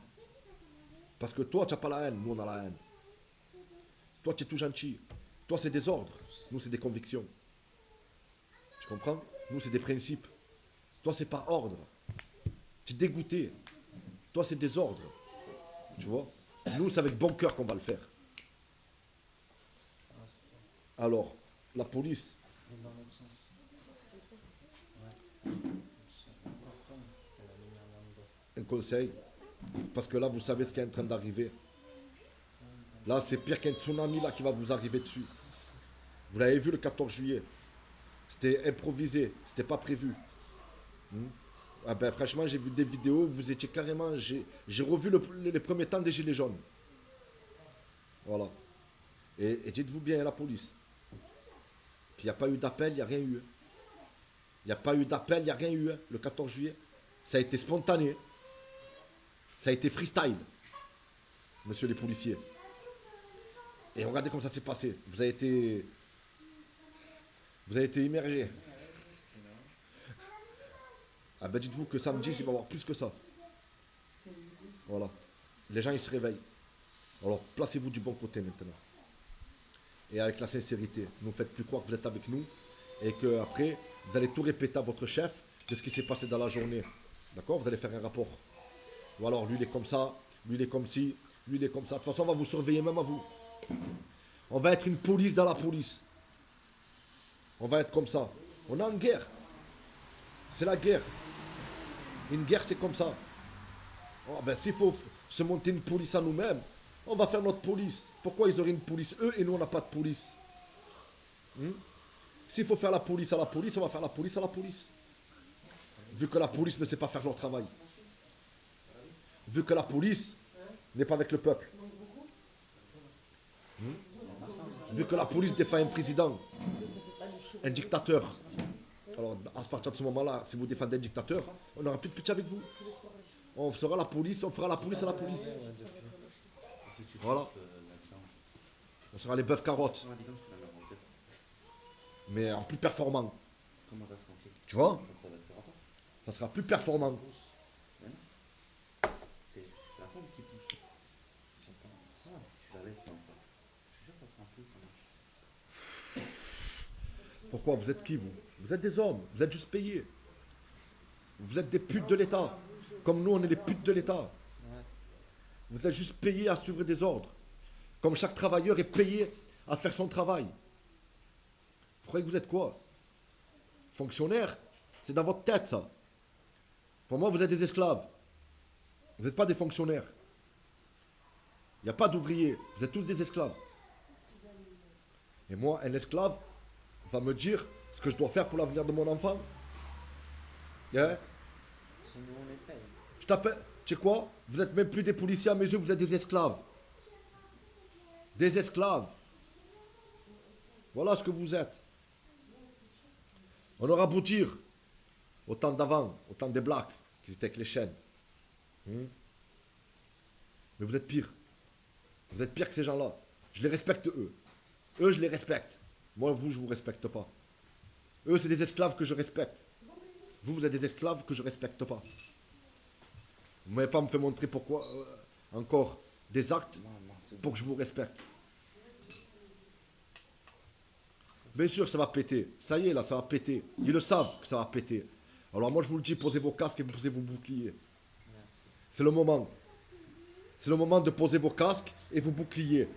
Parce que toi, tu n'as pas la haine, nous on a la haine. Toi, tu es tout gentil. Toi, c'est des ordres. Nous, c'est des convictions. Tu comprends? Nous, c'est des principes. Toi, c'est par ordre. Tu es dégoûté. Toi, c'est des ordres. Tu vois? Nous, c'est avec bon cœur qu'on va le faire. Alors, la police, Et dans l'autre sens. Ouais. C'est encore comme t'as la lumière dans le dos. un conseil, parce que là, vous savez ce qui est en train d'arriver. Là, c'est pire qu'un tsunami là qui va vous arriver dessus. Vous l'avez vu le 14 juillet. C'était improvisé, c'était pas prévu. Ah ben, franchement, j'ai vu des vidéos, vous étiez carrément. J'ai revu les premiers temps des Gilets jaunes. Voilà. Et dites-vous bien, la police. Qu'il n'y a pas eu d'appel, il n'y a rien eu. Il n'y a pas eu d'appel, il n'y a rien eu. Le 14 juillet. Ça a été spontané. Ça a été freestyle. Monsieur les policiers. Et regardez comment ça s'est passé. Vous avez été immergés. Ah ben dites-vous que samedi, il va y avoir plus que ça. Voilà. Les gens, ils se réveillent. Alors, placez-vous du bon côté maintenant. Et avec la sincérité. Ne nous faites plus croire que vous êtes avec nous. Et que après, vous allez tout répéter à votre chef de ce qui s'est passé dans la journée. D'accord? Vous allez faire un rapport. Ou alors, lui, il est comme ça. Lui, il est comme ci. Lui, il est comme ça. De toute façon, on va vous surveiller même à vous. On va être une police dans la police. On va être comme ça. On est en guerre. C'est la guerre. Une guerre, c'est comme ça. Oh, ben, s'il faut se monter une police à nous-mêmes, on va faire notre police. Pourquoi ils auraient une police, eux, et nous, on n'a pas de police? S'il faut faire la police à la police, on va faire la police à la police. Vu que la police ne sait pas faire leur travail. Vu que la police n'est pas avec le peuple. Vu que la police défend un président, un dictateur. Alors, à partir de ce moment-là, si vous défendez un dictateur, on n'aura plus de pitié avec vous. On fera la police à la police. Voilà. On sera les bœufs carottes. Mais en plus performant. Tu vois? Ça sera plus performant. C'est la forme qui pousse. J'entends. Tu la lèves comme ça. Je suis sûr que ça sera un peu. Pourquoi? Vous êtes qui, vous? Vous êtes des hommes. Vous êtes juste payés. Vous êtes des putes de l'État. Comme nous, on est les putes de l'État. Vous êtes juste payés à suivre des ordres. Comme chaque travailleur est payé à faire son travail. Vous croyez que vous êtes quoi? Fonctionnaire? C'est dans votre tête, ça. Pour moi, vous êtes des esclaves. Vous n'êtes pas des fonctionnaires. Il n'y a pas d'ouvriers. Vous êtes tous des esclaves. Et moi, un esclave va me dire ce que je dois faire pour l'avenir de mon enfant. Yeah. C'est nous, on les paye. Je t'appelle. Tu sais quoi? Vous n'êtes même plus des policiers à mes yeux, vous êtes des esclaves. Des esclaves. Voilà ce que vous êtes. On aura beau dire au temps d'avant, au temps des blacks, qui étaient avec les chaînes. Mais vous êtes pire. Vous êtes pire que ces gens-là. Je les respecte eux. Eux, je les respecte. Moi, vous, je vous respecte pas. Eux, c'est des esclaves que je respecte. Vous, vous êtes des esclaves que je respecte pas. Vous m'avez pas me fait montrer pourquoi encore des actes pour que je vous respecte. Bien sûr, ça va péter. Ça y est, là, ça va péter. Ils le savent que ça va péter. Alors moi, je vous le dis, posez vos casques et posez vos boucliers. C'est le moment. C'est le moment de poser vos casques et vos boucliers.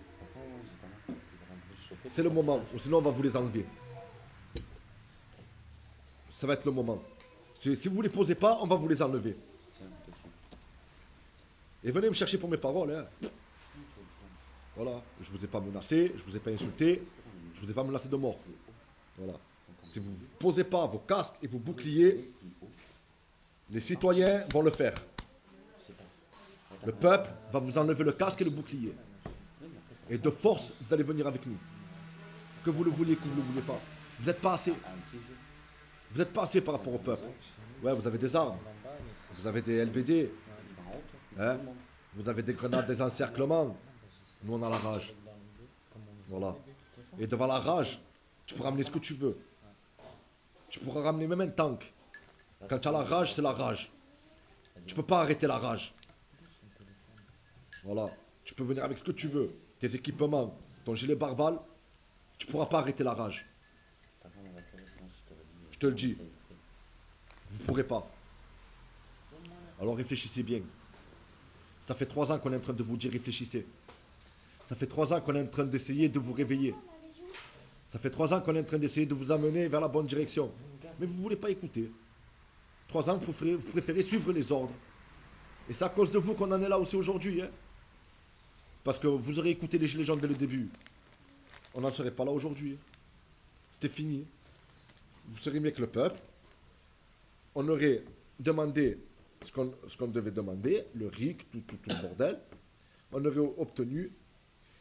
C'est le moment. Ou sinon, on va vous les enlever. Ça va être le moment. Si vous ne les posez pas, on va vous les enlever. Et venez me chercher pour mes paroles. Hein. Voilà. Je ne vous ai pas menacé, je ne vous ai pas insulté, je ne vous ai pas menacé de mort. Voilà. Si vous ne posez pas vos casques et vos boucliers, les citoyens vont le faire. Le peuple va vous enlever le casque et le bouclier. Et de force, vous allez venir avec nous. Que vous le vouliez, que vous ne le vouliez pas. Vous n'êtes pas assez. Vous n'êtes pas assez par rapport au peuple. Ouais, vous avez des armes. Vous avez des LBD. Hein? Vous avez des grenades, des encerclements. Nous, on a la rage. Voilà. Et devant la rage, tu peux ramener ce que tu veux. Tu pourras ramener même un tank. Quand tu as la rage, c'est la rage. Tu peux pas arrêter la rage. Voilà. Tu peux venir avec ce que tu veux. Tes équipements, ton gilet pare-balles. Tu pourras pas arrêter la rage. Je te le dis. Vous pourrez pas. Alors réfléchissez bien. Ça fait 3 ans qu'on est en train de vous dire réfléchissez. Ça fait 3 ans qu'on est en train d'essayer de vous réveiller. Ça fait 3 ans qu'on est en train d'essayer de vous amener vers la bonne direction. Mais vous ne voulez pas écouter. 3 ans, vous préférez suivre les ordres. Et c'est à cause de vous qu'on en est là aussi aujourd'hui. Hein. Parce que vous aurez écouté les gilets jaunes dès le début. On n'en serait pas là aujourd'hui. C'était fini. Vous seriez mieux que le peuple. On aurait demandé ce qu'on devait demander, le RIC, tout le bordel. On aurait obtenu.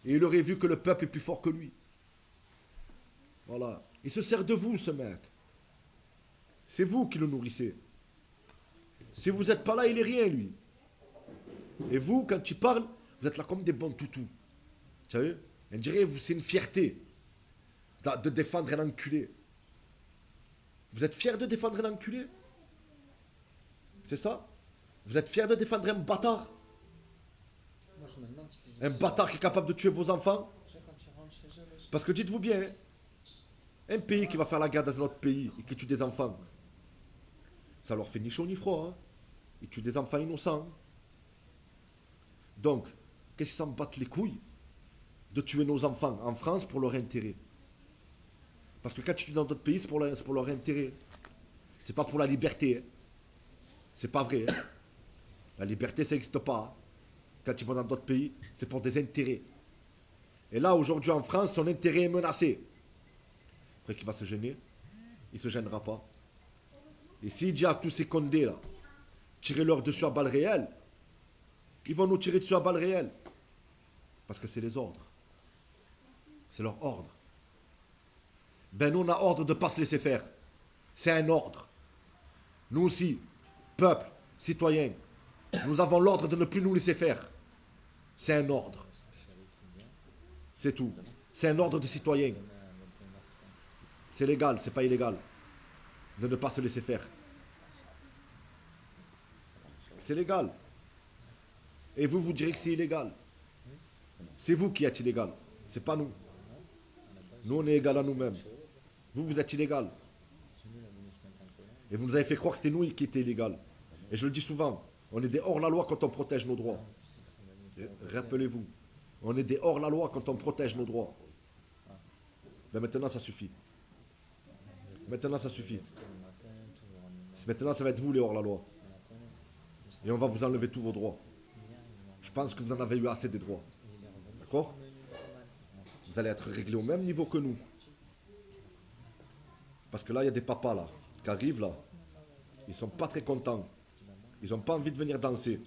Et il aurait vu que le peuple est plus fort que lui. Voilà. Il se sert de vous, ce mec. C'est vous qui le nourrissez. Si vous n'êtes pas là, il est rien, lui. Et vous, quand il parle, vous êtes là comme des bons toutous. Tu sais, on dirait que c'est une fierté de défendre un enculé. Vous êtes fiers de défendre un enculé? C'est ça? Vous êtes fiers de défendre un bâtard? Moi, je me demande si Un bâtard qui est capable de tuer vos enfants? Tu sais, quand tu rentres chez eux, le soir, Parce que dites-vous bien, hein, un pays qui va faire la guerre dans un autre pays et qui tue des enfants, ça leur fait ni chaud ni froid. Hein. Ils tuent des enfants innocents. Donc, qu'est-ce qu'ils s'en battent les couilles de tuer nos enfants en France pour leur intérêt? Parce que quand tu tues dans d'autres pays, c'est pour leur intérêt. C'est pas pour la liberté. Hein. C'est pas vrai. Hein. La liberté, ça n'existe pas. Hein. Quand tu vas dans d'autres pays, c'est pour des intérêts. Et là, aujourd'hui, en France, son intérêt est menacé. Après qu'il va se gêner, il ne se gênera pas. Et s'il dit à tous ces condés là, tirez-leur dessus à balles réelles, ils vont nous tirer dessus à balles réelles. Parce que c'est les ordres. C'est leur ordre. Ben nous on a ordre de ne pas se laisser faire. C'est un ordre. Nous aussi, peuple, citoyens, nous avons l'ordre de ne plus nous laisser faire. C'est un ordre. C'est tout. C'est un ordre de citoyen. C'est légal, c'est pas illégal. De ne pas se laisser faire. C'est légal. Et vous, vous direz que c'est illégal. C'est vous qui êtes illégal. C'est pas nous. Nous, on est égal à nous-mêmes. Vous, vous êtes illégal. Et vous nous avez fait croire que c'était nous qui étions illégal. Et je le dis souvent, on est des hors-la-loi quand on protège nos droits. Rappelez-vous, on est des hors-la-loi quand on protège nos droits. Mais maintenant, ça suffit. Maintenant, ça suffit. Maintenant, ça va être vous les hors-la-loi. Et on va vous enlever tous vos droits. Je pense que vous en avez eu assez des droits. D'accord? Vous allez être réglés au même niveau que nous. Parce que là, il y a des papas là, qui arrivent là. Ils sont pas très contents. Ils n'ont pas envie de venir danser.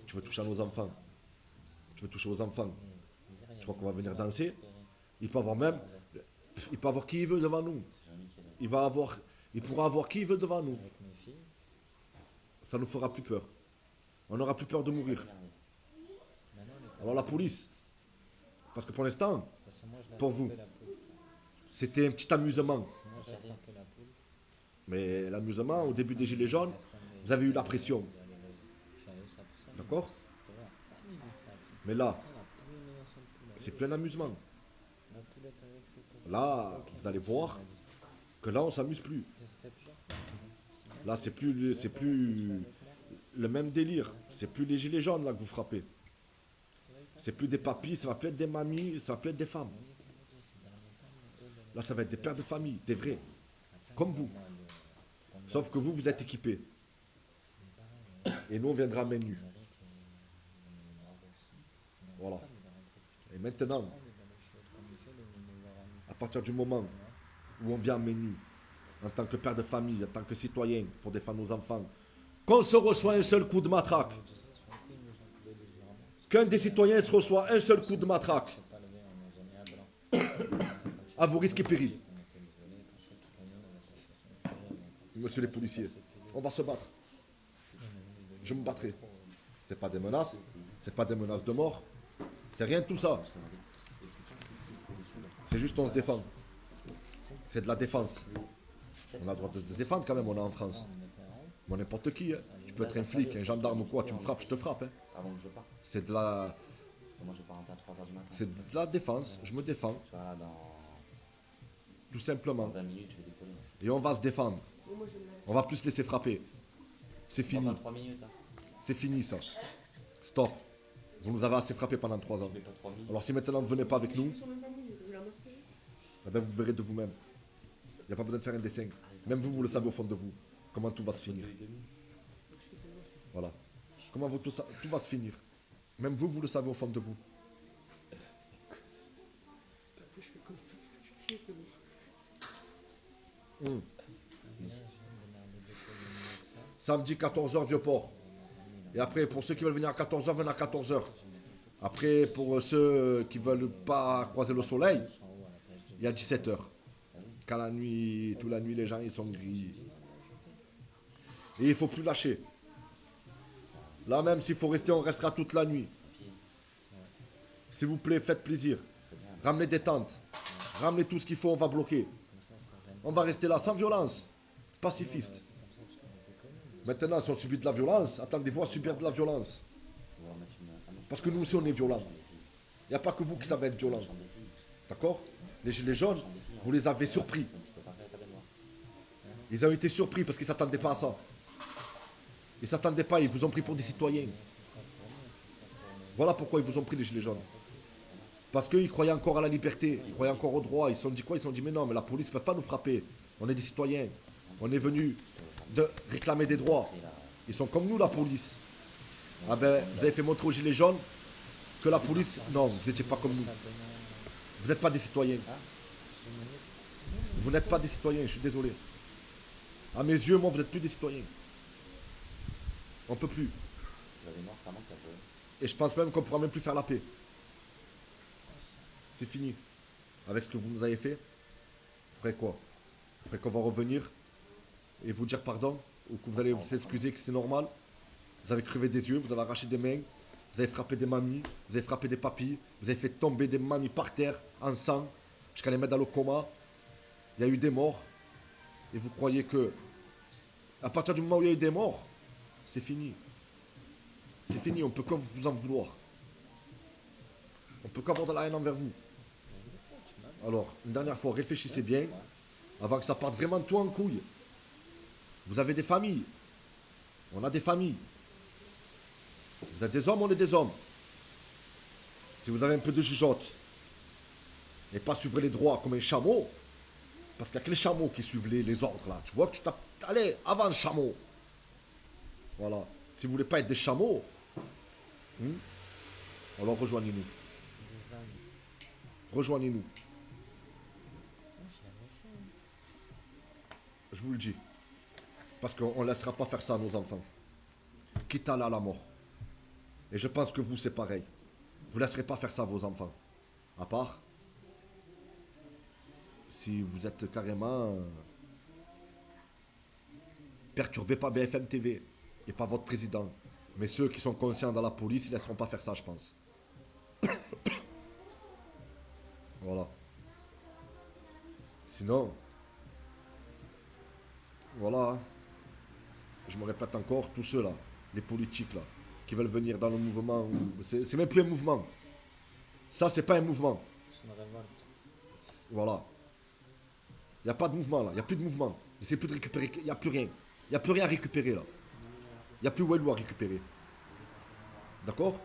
Tu veux toucher à nos enfants. Tu veux toucher aux enfants. Tu crois qu'on va venir danser? Il peut avoir même... Il peut avoir qui il veut devant nous. Il pourra avoir qui il veut devant nous. Ça nous fera plus peur. On n'aura plus peur de mourir. Alors la police, parce que pour l'instant, pour vous, c'était un petit amusement. Mais l'amusement, au début des Gilets jaunes, vous avez eu la pression. D'accord? Mais là, c'est plus un amusement. Là, vous allez voir que là, on s'amuse plus. Là, c'est plus le même délire. C'est plus les gilets jaunes là que vous frappez. C'est plus des papis, ça va plus être des mamies, ça va plus être des femmes. Là, ça va être des pères de famille, des vrais. Comme vous. Sauf que vous, vous êtes équipés. Et nous, on viendra à main nue. Voilà. Et maintenant, à partir du moment où on vient à main nue, en tant que père de famille, en tant que citoyen, pour défendre nos enfants, qu'on se reçoit un seul coup de matraque, qu'un des citoyens se reçoit un seul coup de matraque, à vos risques et périls. Monsieur les policiers, on va se battre. Je me battrai. C'est pas des menaces, c'est pas des menaces de mort, c'est rien de tout ça. C'est juste on se défend. C'est de la défense. On a le droit de se défendre quand même, on est en France. Moi, n'importe qui, hein. Tu peux être un flic, un gendarme ou quoi, tu me frappes, je te frappe. Hein. Avant que je parte. C'est de la... Moi, je vais pas rentrer à 3h du matin. C'est de la défense, je me défends, Tu vois, là, dans tout simplement. 20 minutes, je vais décoller. Et on va se défendre. Mais moi, j'aime la- On va plus se laisser frapper. C'est Dans fini. 23 minutes, hein. C'est fini ça. Stop. Vous nous avez assez frappé pendant 3 ans. Je vais pas 3 minutes. Alors si maintenant vous venez pas avec nous, Je suis sur le même minute, je la masse pas. eh ben, vous verrez de vous-même. Il n'y a pas besoin de faire un dessin. Même vous, vous le savez au fond de vous. Comment tout va se finir. Donc, je fais ça, moi, je fais- Voilà. Comment tout, ça, tout va se finir. Même vous, vous le savez au fond de vous. Après, je fais comme ça. Je fais comme ça. Hum. Samedi 14h, Vieux-Port. Et après, pour ceux qui veulent venir à 14h, venez à 14h. Après, pour ceux qui veulent pas croiser le soleil, il y a 17h. Quand la nuit, toute la nuit, les gens ils sont gris. Et il faut plus lâcher. Là même, s'il faut rester, on restera toute la nuit. S'il vous plaît, faites plaisir. Ramenez des tentes. Ramenez tout ce qu'il faut, on va bloquer. On va rester là sans violence. Pacifiste. Maintenant, si on subit de la violence, attendez-vous à subir de la violence. Parce que nous aussi, on est violents. Il n'y a pas que vous qui savez être violents. D'accord? Les gilets jaunes, vous les avez surpris. Ils ont été surpris parce qu'ils ne s'attendaient pas à ça. Ils ne s'attendaient pas, ils vous ont pris pour des citoyens. Voilà pourquoi ils vous ont pris les gilets jaunes. Parce qu'ils croyaient encore à la liberté, ils croyaient encore au droit. Ils se sont dit quoi? Ils se sont dit mais non, mais la police ne peut pas nous frapper. On est des citoyens. On est venus de réclamer des droits. Ils sont comme nous, la police. Ah ben, vous avez fait montrer aux gilets jaunes que la police... Non, vous n'étiez pas comme nous. Vous n'êtes pas des citoyens. Vous n'êtes pas des citoyens, je suis désolé. À mes yeux, moi, vous n'êtes plus des citoyens. On ne peut plus. Et je pense même qu'on ne pourra même plus faire la paix. C'est fini. Avec ce que vous nous avez fait, vous ferez quoi? Vous ferez qu'on va revenir et vous dire pardon, ou que vous allez vous excuser que c'est normal. Vous avez crevé des yeux, vous avez arraché des mains, vous avez frappé des mamies, vous avez frappé des papis, vous avez fait tomber des mamies par terre, en sang, jusqu'à les mettre dans le coma. Il y a eu des morts. Et vous croyez que, à partir du moment où il y a eu des morts, c'est fini. C'est fini, on peut que vous en vouloir. On peut qu'avoir de la haine envers vous. Alors, une dernière fois, réfléchissez bien, avant que ça parte vraiment tout en couille. Vous avez des familles. On a des familles. Vous êtes des hommes, on est des hommes. Si vous avez un peu de jugeote, et pas suivre les droits comme un chameau, parce qu'il n'y a que les chameaux qui suivent les ordres là. Tu vois que tu tapes. Allez, avant le chameau. Voilà. Si vous voulez pas être des chameaux, alors rejoignez-nous. Rejoignez-nous. Je vous le dis. Parce qu'on ne laissera pas faire ça à nos enfants. Quitte à aller à la mort. Et je pense que vous, c'est pareil. Vous ne laisserez pas faire ça à vos enfants. À part si vous êtes carrément perturbé par BFM TV et pas votre président. Mais ceux qui sont conscients dans la police, ils ne laisseront pas faire ça, je pense. Voilà. Sinon, voilà. Je me répète encore, tous ceux là, les politiques là, qui veulent venir dans le mouvement, c'est même plus un mouvement. Ça, c'est pas un mouvement. C'est une révolte. Voilà. Il n'y a pas de mouvement là, il n'y a plus de mouvement. Il ne plus de récupérer, il n'y a plus rien. Il n'y a plus rien à récupérer là. Il n'y a plus Wellou à récupérer. D'accord?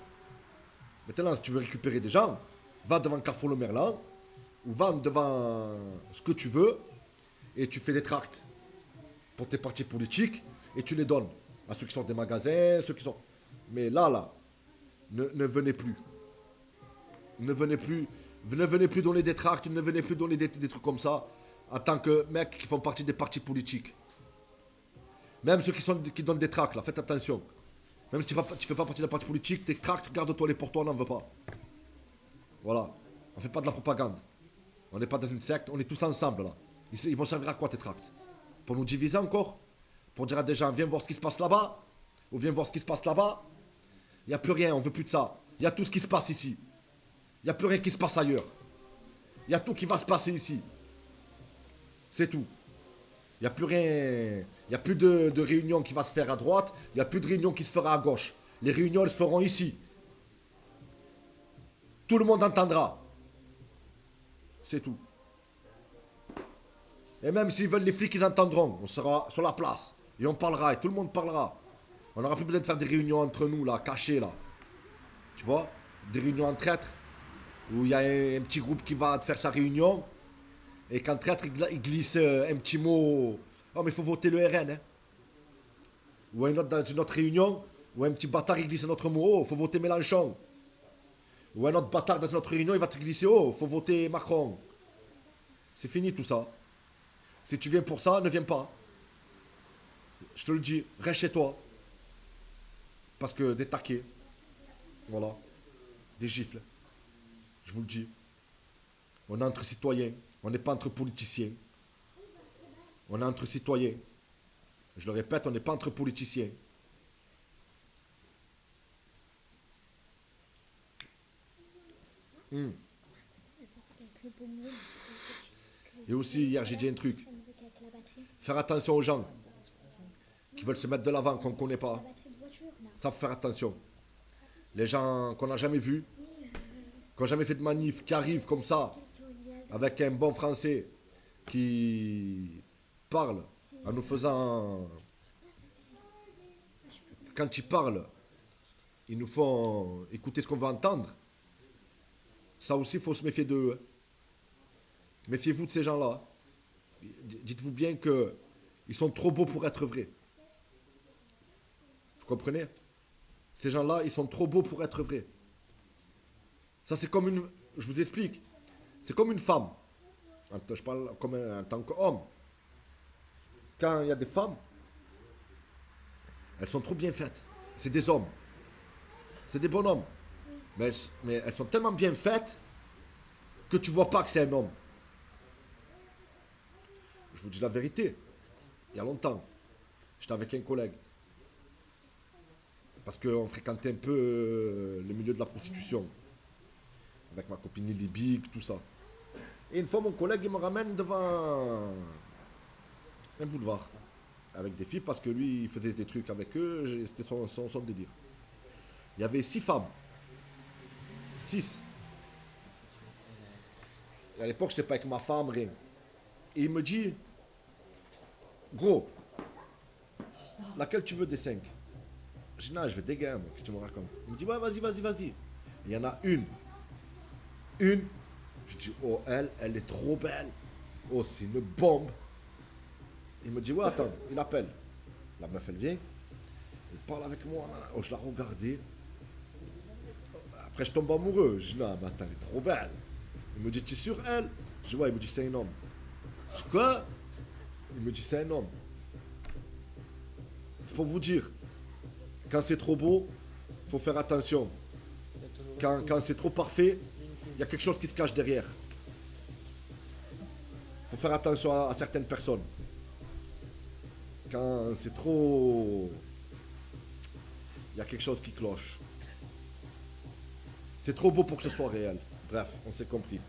Maintenant, si tu veux récupérer des gens, va devant Carrefour Le Merlan, ou va devant ce que tu veux, et tu fais des tracts pour tes partis politiques, et tu les donnes à ceux qui sont des magasins, ceux qui sont... Mais là, ne venez plus. Ne venez plus donner des tracts, ne venez plus donner des trucs comme ça, en tant que mecs qui font partie des partis politiques. Même ceux qui donnent des tracts, là, faites attention. Même si tu ne fais pas partie d'un parti politique, tes tracts, garde-toi les pour toi, on n'en veut pas. Voilà. On ne fait pas de la propagande. On n'est pas dans une secte, on est tous ensemble là. Ils vont servir à quoi tes tracts? Pour nous diviser encore? Pour dire à des gens, viens voir ce qui se passe là-bas? Ou viens voir ce qui se passe là-bas? Il n'y a plus rien, on ne veut plus de ça. Il y a tout ce qui se passe ici. Il n'y a plus rien qui se passe ailleurs. Il y a tout qui va se passer ici. C'est tout. Il n'y a plus rien. Il n'y a plus de réunion qui va se faire à droite. Il n'y a plus de réunion qui se fera à gauche. Les réunions, elles se feront ici. Tout le monde entendra. C'est tout. Et même s'ils veulent les flics, ils entendront. On sera sur la place. Et on parlera. Et tout le monde parlera. On n'aura plus besoin de faire des réunions entre nous, là, cachées, là. Tu vois? Des réunions en traître. Où il y a un petit groupe qui va faire sa réunion. Et qu'en traître, il glisse un petit mot. Oh, mais il faut voter le RN. Hein. Ou dans une autre réunion, où un petit bâtard, il glisse un autre mot. Oh, il faut voter Mélenchon. Ou un autre bâtard dans une autre réunion, il va te glisser. Oh, il faut voter Macron. C'est fini tout ça. Si tu viens pour ça, ne viens pas. Je te le dis, reste chez toi. Parce que des taquets. Voilà. Des gifles. Je vous le dis. On est entre citoyens. On n'est pas entre politiciens. On est entre citoyens. Je le répète, on n'est pas entre politiciens. Hmm. Et aussi, hier, j'ai dit un truc. Faire attention aux gens qui veulent se mettre de l'avant, qu'on ne connaît pas. Ça, faut faire attention. Les gens qu'on n'a jamais vus, qui n'ont jamais fait de manif, qui arrivent comme ça, avec un bon français, qui parle en nous faisant... Quand ils parlent, ils nous font écouter ce qu'on veut entendre. Ça aussi, il faut se méfier d'eux. Méfiez-vous de ces gens-là. Dites-vous bien qu'ils sont trop beaux pour être vrais. Vous comprenez? Ces gens-là, ils sont trop beaux pour être vrais. Ça, c'est comme une... Je vous explique. C'est comme une femme. Je parle comme en tant qu'homme. Quand il y a des femmes, elles sont trop bien faites. C'est des hommes. C'est des bonhommes. Mais elles sont tellement bien faites que tu vois pas que c'est un homme. Je vous dis la vérité. Il y a longtemps, j'étais avec un collègue. Parce qu'on fréquentait un peu le milieu de la prostitution. Avec ma copine Libig, tout ça. Et une fois, mon collègue, il me ramène devant un boulevard. Avec des filles, parce que lui, il faisait des trucs avec eux. C'était son délire. Il y avait 6 femmes. 6. Et à l'époque, je n'étais pas avec ma femme, rien. Et il me dit, gros, laquelle tu veux des 5? Je dis, non, je veux des gars, qu'est-ce que tu me racontes? Il me dit, ouais, vas-y. Il y en a une. Je dis, oh, elle est trop belle. Oh, c'est une bombe. Il me dit, ouais, attends, il appelle. La meuf, elle vient. Elle parle avec moi. Oh, je la regardais. Après, je tombe amoureux. Je dis, non, mais attends, elle est trop belle. Il me dit, tu es sûr, elle? Je dis, ouais, il me dit, c'est un homme. Je dis, quoi? Il me dit, c'est un homme. C'est pour vous dire, quand c'est trop beau, il faut faire attention. Quand c'est trop parfait, il y a quelque chose qui se cache derrière. Il faut faire attention à certaines personnes. Quand c'est trop... Il y a quelque chose qui cloche. C'est trop beau pour que ce soit réel. Bref, on s'est compris.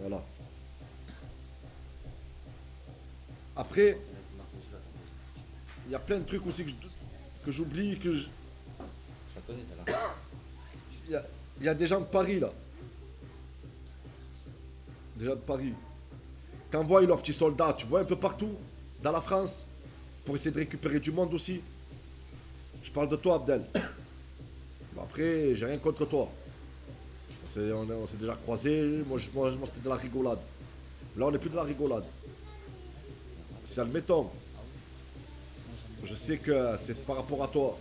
Voilà. Après, il y a plein de trucs aussi que j'oublie, Il y a des gens de Paris, là. Des gens de Paris. Qui envoient leurs petits soldats, tu vois, un peu partout, dans la France, pour essayer de récupérer du monde aussi. Je parle de toi, Abdel. Bon, après, j'ai rien contre toi. On s'est déjà croisés, moi c'était de la rigolade. Là, on n'est plus de la rigolade. Si admettons, je sais que c'est par rapport à toi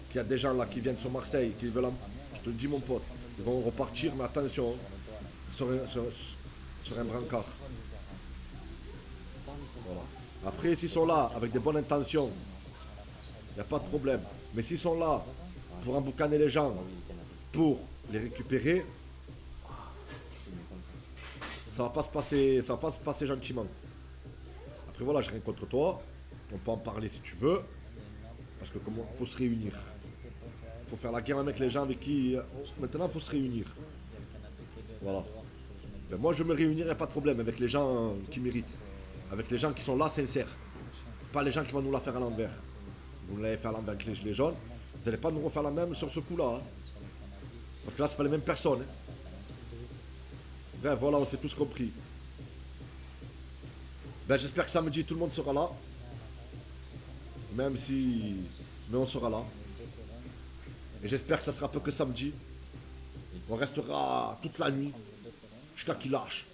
qu'il y a des gens là qui viennent sur Marseille, qui veulent... Je te le dis, mon pote, ils vont repartir, mais attention, sur un brancard. Voilà. Après, s'ils sont là avec des bonnes intentions, il n'y a pas de problème. Mais s'ils sont là pour emboucaner les gens, pour les récupérer, ça va pas se passer gentiment. Après voilà, j'ai rien contre toi. On peut en parler si tu veux. Parce que comment faut se réunir. Faut faire la guerre avec les gens avec qui. Maintenant, faut se réunir. Voilà. Ben, moi, je me réunirai, pas de problème, avec les gens qui méritent. avec les gens qui sont là, sincères. Pas les gens qui vont nous la faire à l'envers. Vous l'avez fait à l'envers avec les gilets jaunes, vous n'allez pas nous refaire la même sur ce coup-là. Hein. Parce que là, c'est pas les mêmes personnes. Hein. Bref, voilà, on s'est tous compris. Ben, j'espère que samedi, tout le monde sera là. Même si... Mais on sera là. Et j'espère que ça sera peu que samedi. On restera toute la nuit. Jusqu'à qu'il lâche.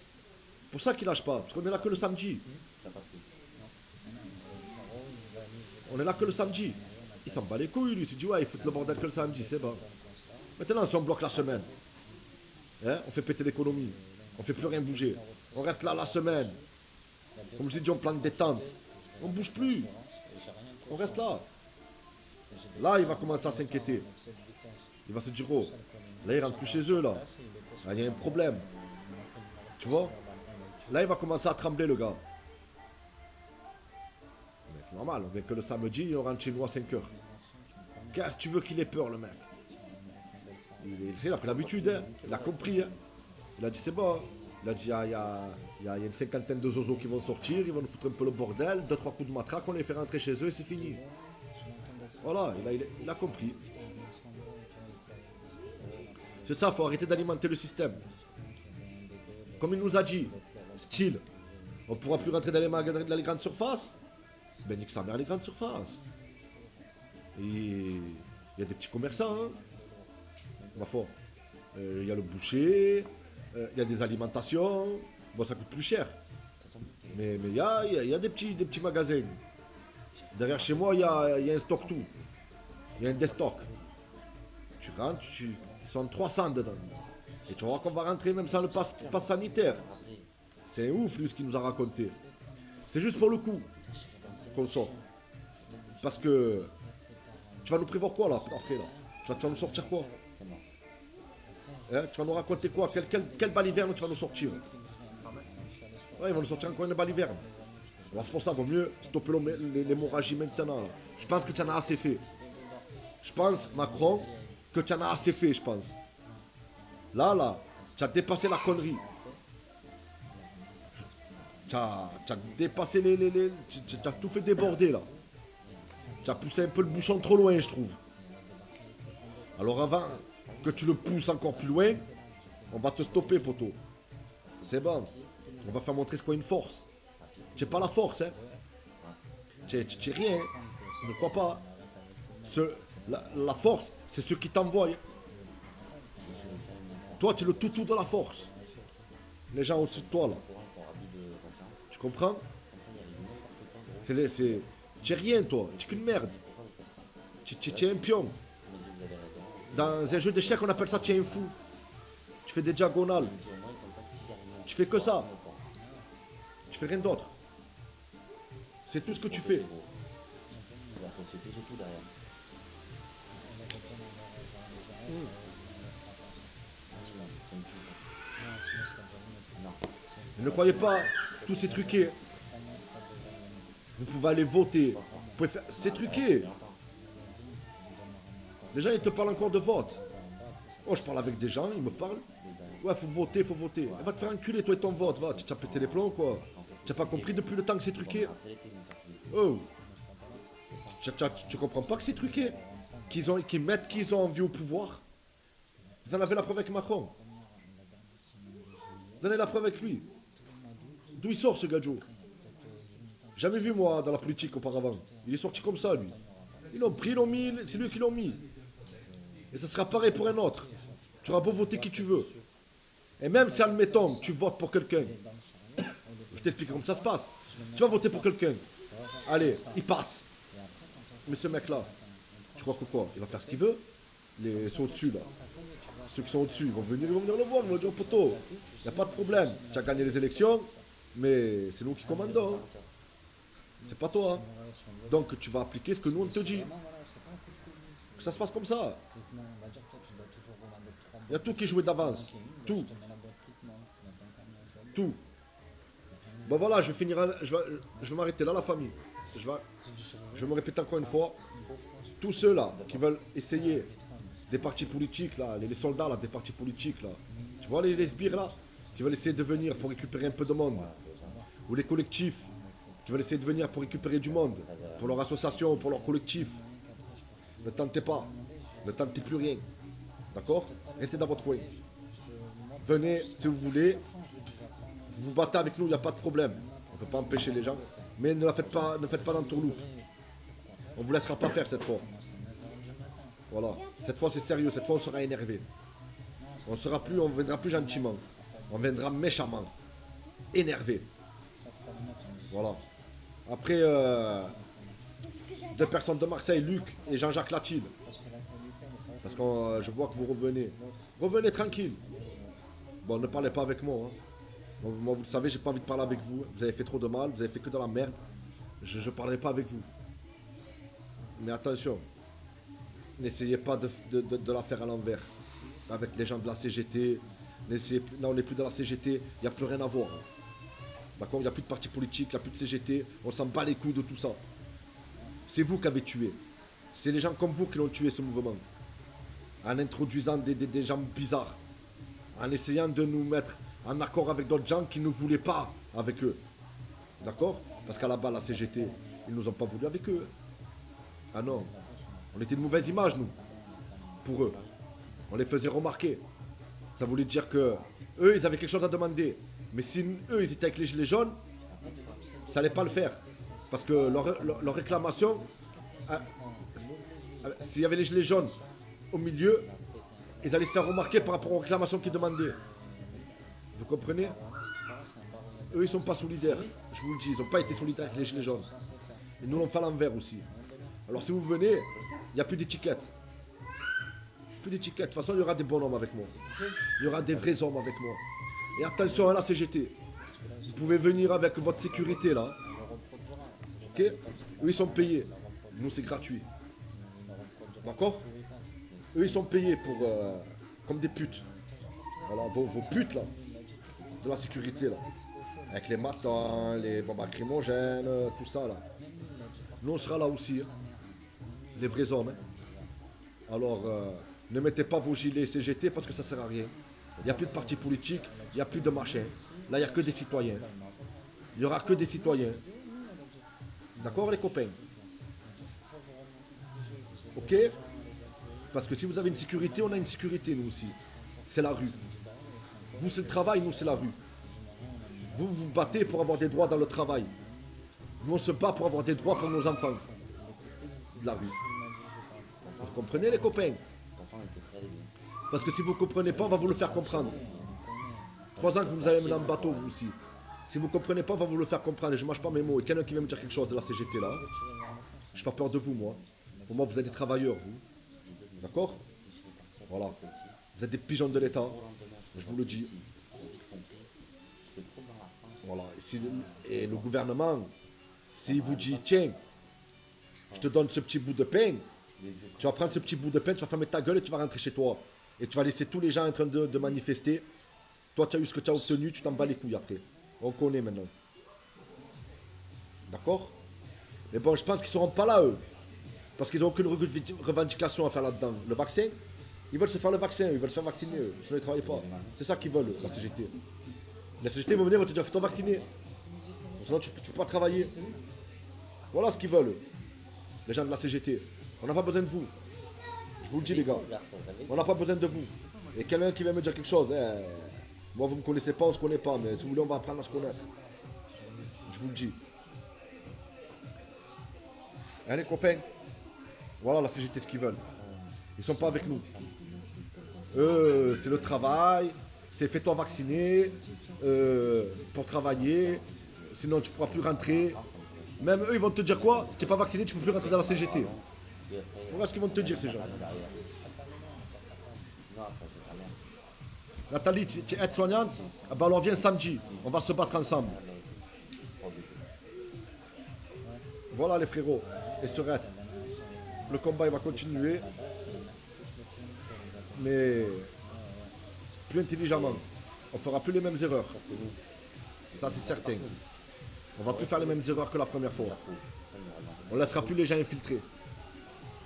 C'est pour ça qu'il lâche pas. Parce qu'on est là que le samedi. On est là que le samedi. Il s'en bat les couilles, lui. Il se dit, ouais, il fout le bordel que le samedi, c'est bon. Maintenant, si on bloque la semaine, hein, on fait péter l'économie. On fait plus rien bouger. On reste là la semaine. Comme je dis, on plante des tentes. On bouge plus. On reste là. Là, il va commencer à s'inquiéter. Il va se dire, oh, là, ils rentrent plus chez eux, là. Là, il y a un problème. Tu vois? Là, il va commencer à trembler, le gars. Mais c'est normal, on vient que le samedi, on rentre chez nous à 5 heures. Qu'est-ce que tu veux qu'il ait peur, le mec? Il a pris l'habitude, hein. Il a compris. Hein. Il a dit, c'est bon. Hein. Il a dit, il y a une cinquantaine de zozos qui vont sortir, ils vont nous foutre un peu le bordel, 2-3 coups de matraque, on les fait rentrer chez eux et c'est fini. Voilà, il a compris. C'est ça, il faut arrêter d'alimenter le système. Comme il nous a dit, style, on ne pourra plus rentrer dans les magasins de les grandes surfaces. Ben nique sa mère les grandes surfaces. Et il y a des petits commerçants, hein. Ma foi. Il y a le boucher, il y a des alimentations. Bon, ça coûte plus cher. Mais il y a des petits magasins. Derrière chez moi, il y a un stock tout. Il y a un destock. Tu rentres, ils sont 300 dedans. Et tu vois qu'on va rentrer même sans le pass sanitaire. C'est un ouf, lui, ce qu'il nous a raconté. C'est juste pour le coup qu'on sort. Parce que tu vas nous prévoir quoi là, après là? Tu vas nous sortir quoi? Hein, tu vas nous raconter quoi? Quelle baliverne tu vas nous sortir? Ouais, ils vont nous sortir encore une baliverne. Alors c'est pour ça, il vaut mieux stopper l'hémorragie maintenant. Là. Je pense que tu en as assez fait. Je pense, Macron, que tu en as assez fait, je pense. Là, tu as dépassé la connerie. Tu as dépassé tu as tout fait déborder, là. Tu as poussé un peu le bouchon trop loin, je trouve. Alors avant que tu le pousses encore plus loin, on va te stopper, poteau. C'est bon. On va faire montrer ce qu'est une force. Tu n'es pas la force, hein. Tu n'es rien, hein. Ne crois pas. La force, c'est ceux qui t'envoient. Toi, tu es le toutou de la force. Les gens au-dessus de toi, là. Tu comprends? Tu n'es rien, toi. Tu n'es qu'une merde. Tu es un pion. Dans un jeu d'échecs, on appelle ça tu es un fou. Tu fais des diagonales. Tu fais que ça. Tu fais rien d'autre. C'est tout ce que tu fais. La société, j'ai tout derrière. Ne croyez pas, tout c'est truqué. Vous pouvez aller voter. Vous pouvez faire... C'est truqué. Les gens, ils te parlent encore de vote. Oh, je parle avec des gens, ils me parlent. Ouais, faut voter, faut voter. Va te faire enculer, toi et ton vote, va. Tu t'as pété les plombs, quoi. Tu n'as pas compris depuis le temps que c'est truqué. Oh. Tu comprends pas que c'est truqué. Qu'ils mettent qu'ils ont envie au pouvoir. Vous en avez la preuve avec Macron. Vous en avez la preuve avec lui. D'où il sort ce gadjo? Jamais vu moi dans la politique auparavant. Il est sorti comme ça lui. Ils l'ont pris, ils l'ont mis, c'est lui qui l'ont mis. Et ça sera pareil pour un autre. Tu auras beau voter qui tu veux. Et même si admettons tu votes pour quelqu'un. Je t'explique comment ça se passe. Tu vas voter pour quelqu'un. Allez, il passe. Mais ce mec là, tu crois que quoi? Il va faire ce qu'il veut? Les sont au-dessus là. Ceux qui sont au-dessus, ils vont venir le voir, ils vont dire poteau, il n'y a pas de problème. Tu as gagné les élections, mais c'est nous qui commandons. Hein. C'est pas toi. Hein. Donc tu vas appliquer ce que nous on te dit. Que ça se passe comme ça. Il y a tout qui est joué d'avance. Tout. Tout. Bon voilà, je vais finir. Je vais m'arrêter là, la famille. Je vais me répéter encore une fois. Tous ceux là qui veulent essayer des partis politiques là, les soldats là, des partis politiques là. Tu vois les sbires là, qui veulent essayer de venir pour récupérer un peu de monde. Ou les collectifs qui veulent essayer de venir pour récupérer du monde, pour leur association, pour leur collectif. Ne tentez pas. Ne tentez plus rien. D'accord? Restez dans votre coin. Venez si vous voulez. Vous vous battez avec nous, il n'y a pas de problème. On ne peut pas empêcher les gens. Mais ne faites pas dans le tourloupe. On ne vous laissera pas faire cette fois. Voilà. Cette fois c'est sérieux, cette fois on sera énervé. On ne viendra plus gentiment. On viendra méchamment. Énervé. Voilà. Après, deux personnes de Marseille, Luc et Jean-Jacques Latil. Parce que je vois que vous revenez. Revenez tranquille. Bon, ne parlez pas avec moi. Hein. Moi, vous le savez, j'ai pas envie de parler avec vous. Vous avez fait trop de mal, vous avez fait que de la merde. Je ne parlerai pas avec vous. Mais attention, n'essayez pas de la faire à l'envers. Avec les gens de la CGT. Là, on n'est plus dans la CGT, il n'y a plus rien à voir. D'accord? Il n'y a plus de parti politique, il n'y a plus de CGT. On s'en bat les couilles de tout ça. C'est vous qui avez tué. C'est les gens comme vous qui l'ont tué, ce mouvement. En introduisant des gens bizarres. En essayant de nous mettre en accord avec d'autres gens qui ne voulaient pas avec eux. D'accord? Parce qu'à la base, la CGT, ils ne nous ont pas voulu avec eux. Ah non. On était de mauvaise image, nous. Pour eux. On les faisait remarquer. Ça voulait dire que eux, ils avaient quelque chose à demander. Mais si eux, ils étaient avec les gilets jaunes, ça n'allait pas le faire. Parce que leur réclamation, s'il y avait les gilets jaunes au milieu, ils allaient se faire remarquer par rapport aux réclamations qu'ils demandaient. Vous comprenez? Eux, ils ne sont pas solidaires. Je vous le dis, ils n'ont pas été solidaires avec les gilets jaunes. Et nous, on fait à l'envers aussi. Alors si vous venez, il n'y a plus d'étiquette. Plus d'étiquette. De toute façon, il y aura des bonhommes avec moi. Il y aura des vrais hommes avec moi. Et attention à la CGT. Vous pouvez venir avec votre sécurité là. Ok? Eux, ils sont payés. Nous, c'est gratuit. D'accord? Eux, ils sont payés pour comme des putes. Voilà, vos putes là. De la sécurité là. Avec les matins, les bombes lacrymogènes, tout ça là. Nous, on sera là aussi. Hein. Les vrais hommes. Hein. Alors, ne mettez pas vos gilets CGT parce que ça sert à rien. Il n'y a plus de parti politique, il n'y a plus de machin. Là, il n'y a que des citoyens. Il n'y aura que des citoyens. D'accord, les copains? Ok? Parce que si vous avez une sécurité, on a une sécurité, nous aussi. C'est la rue. Vous, c'est le travail, nous, c'est la rue. Vous vous battez pour avoir des droits dans le travail. Nous, on se bat pour avoir des droits pour nos enfants. De la rue. Vous comprenez, les copains? Parce que si vous ne comprenez pas, on va vous le faire comprendre. 3 ans que vous nous avez mené en bateau, vous aussi. Si vous ne comprenez pas, on va vous le faire comprendre. Et je ne mâche pas mes mots. Et quelqu'un qui vient me dire quelque chose de la CGT là, je n'ai pas peur de vous, moi. Pour moi, vous êtes des travailleurs, vous. D'accord? Voilà. Vous êtes des pigeons de l'État. Je vous le dis. Voilà. Et le gouvernement, s'il vous dit, tiens, je te donne ce petit bout de pain, tu vas prendre ce petit bout de pain, tu vas fermer ta gueule et tu vas rentrer chez toi. Et tu vas laisser tous les gens en train de manifester. Toi, tu as eu ce que tu as obtenu, tu t'en bats les couilles après. On connaît maintenant. D'accord? Mais bon, je pense qu'ils ne seront pas là, eux. Parce qu'ils n'ont aucune revendication à faire là-dedans. Le vaccin, ils veulent se faire le vaccin, ils veulent se faire vacciner, eux. Sinon, ils ne travaillent pas. C'est ça qu'ils veulent, la CGT. La CGT va venir et te dire, fais-toi vacciner. Sinon, tu ne peux pas travailler. Voilà ce qu'ils veulent, les gens de la CGT. On n'a pas besoin de vous. Je vous le dis, les gars. On n'a pas besoin de vous. Et quelqu'un qui vient me dire quelque chose, moi, vous ne me connaissez pas, on ne se connaît pas. Mais si vous voulez, on va apprendre à se connaître. Je vous le dis. Hein, les copains? Voilà la CGT, ce qu'ils veulent. Ils ne sont pas avec nous. Eux, c'est le travail. C'est fais-toi vacciner pour travailler. Sinon, tu ne pourras plus rentrer. Même eux, ils vont te dire quoi? Si tu n'es pas vacciné, tu ne peux plus rentrer dans la CGT. Voilà ce qu'ils vont te dire, ces gens. Nathalie, tu es aide-soignante? Ah ben alors viens samedi, on va se battre ensemble. Voilà les frérots et sœurettes. Le combat il va continuer. Mais plus intelligemment. On ne fera plus les mêmes erreurs. Ça c'est certain. On ne va plus faire les mêmes erreurs que la première fois. On ne laissera plus les gens infiltrés.